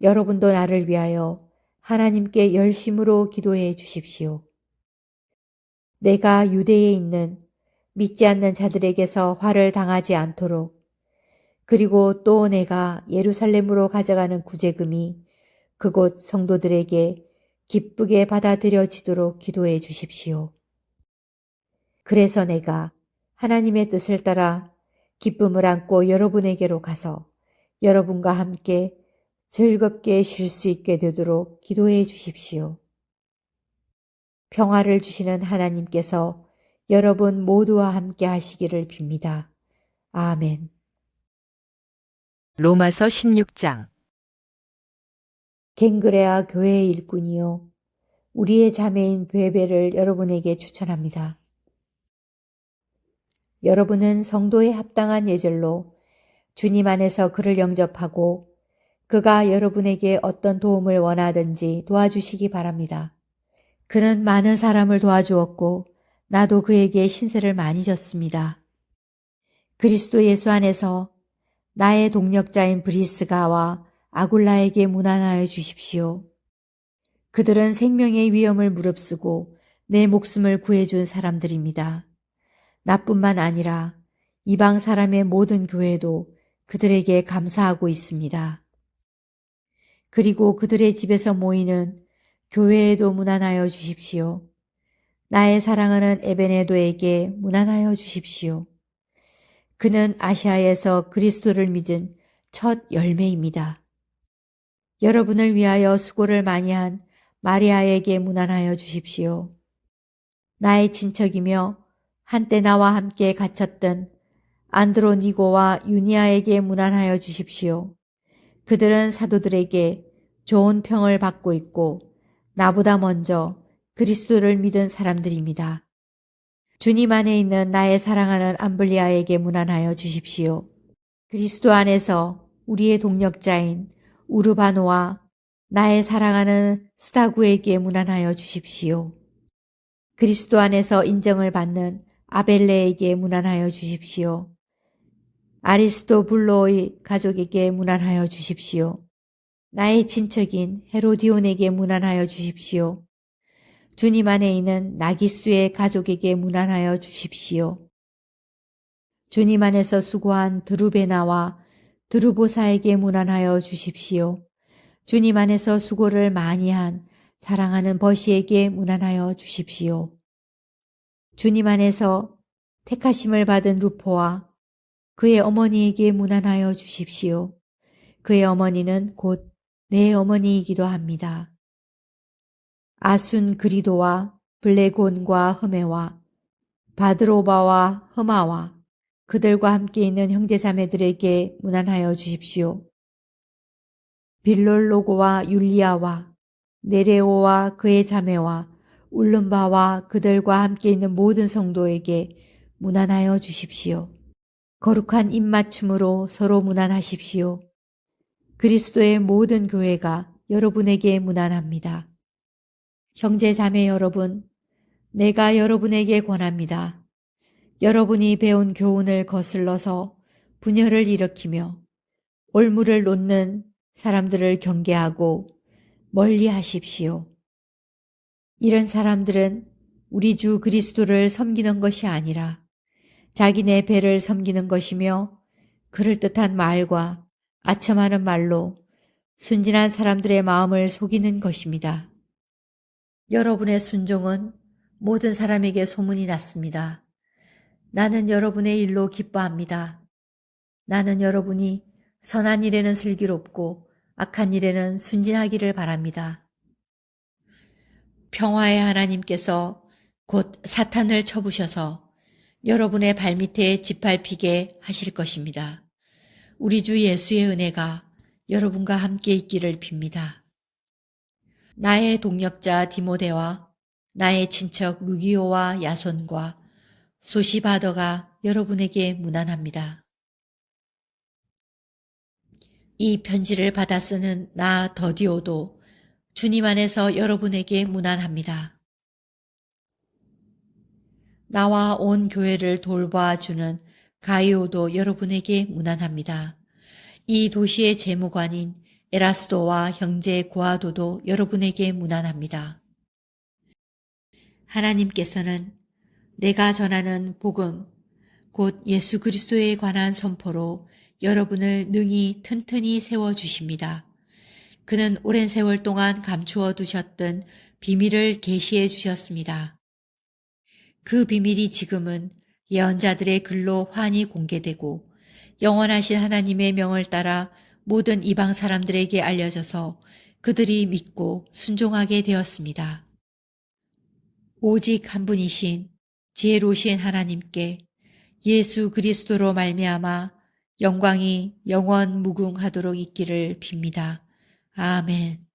여러분도 나를 위하여 하나님께 열심으로 기도해 주십시오. 내가 유대에 있는 믿지 않는 자들에게서 화를 당하지 않도록 그리고 또 내가 예루살렘으로 가져가는 구제금이 그곳 성도들에게 기쁘게 받아들여지도록 기도해 주십시오. 그래서 내가 하나님의 뜻을 따라 기쁨을 안고 여러분에게로 가서 여러분과 함께 즐겁게 쉴 수 있게 되도록 기도해 주십시오. 평화를 주시는 하나님께서 여러분 모두와 함께 하시기를 빕니다. 아멘. 로마서 16장. 갱그레아 교회의 일꾼이요 우리의 자매인 베베를 여러분에게 추천합니다. 여러분은 성도에 합당한 예절로 주님 안에서 그를 영접하고 그가 여러분에게 어떤 도움을 원하든지 도와주시기 바랍니다. 그는 많은 사람을 도와주었고 나도 그에게 신세를 많이 졌습니다. 그리스도 예수 안에서 나의 동력자인 브리스가와 아굴라에게 문안하여 주십시오. 그들은 생명의 위험을 무릅쓰고 내 목숨을 구해준 사람들입니다. 나뿐만 아니라 이방 사람의 모든 교회도 그들에게 감사하고 있습니다. 그리고 그들의 집에서 모이는 교회에도 문안하여 주십시오. 나의 사랑하는 에베네도에게 문안하여 주십시오. 그는 아시아에서 그리스도를 믿은 첫 열매입니다. 여러분을 위하여 수고를 많이 한 마리아에게 문안하여 주십시오. 나의 친척이며 한때 나와 함께 갇혔던 안드로니고와 유니아에게 문안하여 주십시오. 그들은 사도들에게 좋은 평을 받고 있고 나보다 먼저 그리스도를 믿은 사람들입니다. 주님 안에 있는 나의 사랑하는 암블리아에게 문안하여 주십시오. 그리스도 안에서 우리의 동력자인 우르바노와 나의 사랑하는 스타구에게 문안하여 주십시오. 그리스도 안에서 인정을 받는 아벨레에게 문안하여 주십시오. 아리스토블로의 가족에게 문안하여 주십시오. 나의 친척인 헤로디온에게 문안하여 주십시오. 주님 안에 있는 나기수의 가족에게 문안하여 주십시오. 주님 안에서 수고한 드루베나와 드루보사에게 문안하여 주십시오. 주님 안에서 수고를 많이 한 사랑하는 버시에게 문안하여 주십시오. 주님 안에서 택하심을 받은 루포와 그의 어머니에게 문안하여 주십시오. 그의 어머니는 곧 내 어머니이기도 합니다. 아순 그리도와 블레곤과 흐메와 바드로바와 흐마와 그들과 함께 있는 형제자매들에게 문안하여 주십시오. 빌롤로고와 율리아와 네레오와 그의 자매와 울름바와 그들과 함께 있는 모든 성도에게 문안하여 주십시오. 거룩한 입맞춤으로 서로 문안하십시오. 그리스도의 모든 교회가 여러분에게 문안합니다. 형제 자매 여러분, 내가 여러분에게 권합니다. 여러분이 배운 교훈을 거슬러서 분열을 일으키며 올무를 놓는 사람들을 경계하고 멀리 하십시오. 이런 사람들은 우리 주 그리스도를 섬기는 것이 아니라 자기네 배를 섬기는 것이며 그럴듯한 말과 아첨하는 말로 순진한 사람들의 마음을 속이는 것입니다. 여러분의 순종은 모든 사람에게 소문이 났습니다. 나는 여러분의 일로 기뻐합니다. 나는 여러분이 선한 일에는 슬기롭고 악한 일에는 순진하기를 바랍니다. 평화의 하나님께서 곧 사탄을 쳐부셔서 여러분의 발밑에 짓밟히게 하실 것입니다. 우리 주 예수의 은혜가 여러분과 함께 있기를 빕니다. 나의 동역자 디모데와 나의 친척 루기오와 야손과 소시바더가 여러분에게 문안합니다. 이 편지를 받아 쓰는 나 더디오도 주님 안에서 여러분에게 문안합니다. 나와 온 교회를 돌봐주는 가이오도 여러분에게 문안합니다. 이 도시의 재무관인 에라스도와 형제 고아도도 여러분에게 문안합니다. 하나님께서는 내가 전하는 복음, 곧 예수 그리스도에 관한 선포로 여러분을 능히 튼튼히 세워주십니다. 그는 오랜 세월 동안 감추어 두셨던 비밀을 계시해 주셨습니다. 그 비밀이 지금은 예언자들의 글로 환히 공개되고 영원하신 하나님의 명을 따라 모든 이방 사람들에게 알려져서 그들이 믿고 순종하게 되었습니다. 오직 한 분이신 지혜로우신 하나님께 예수 그리스도로 말미암아 영광이 영원 무궁하도록 있기를 빕니다. 아멘.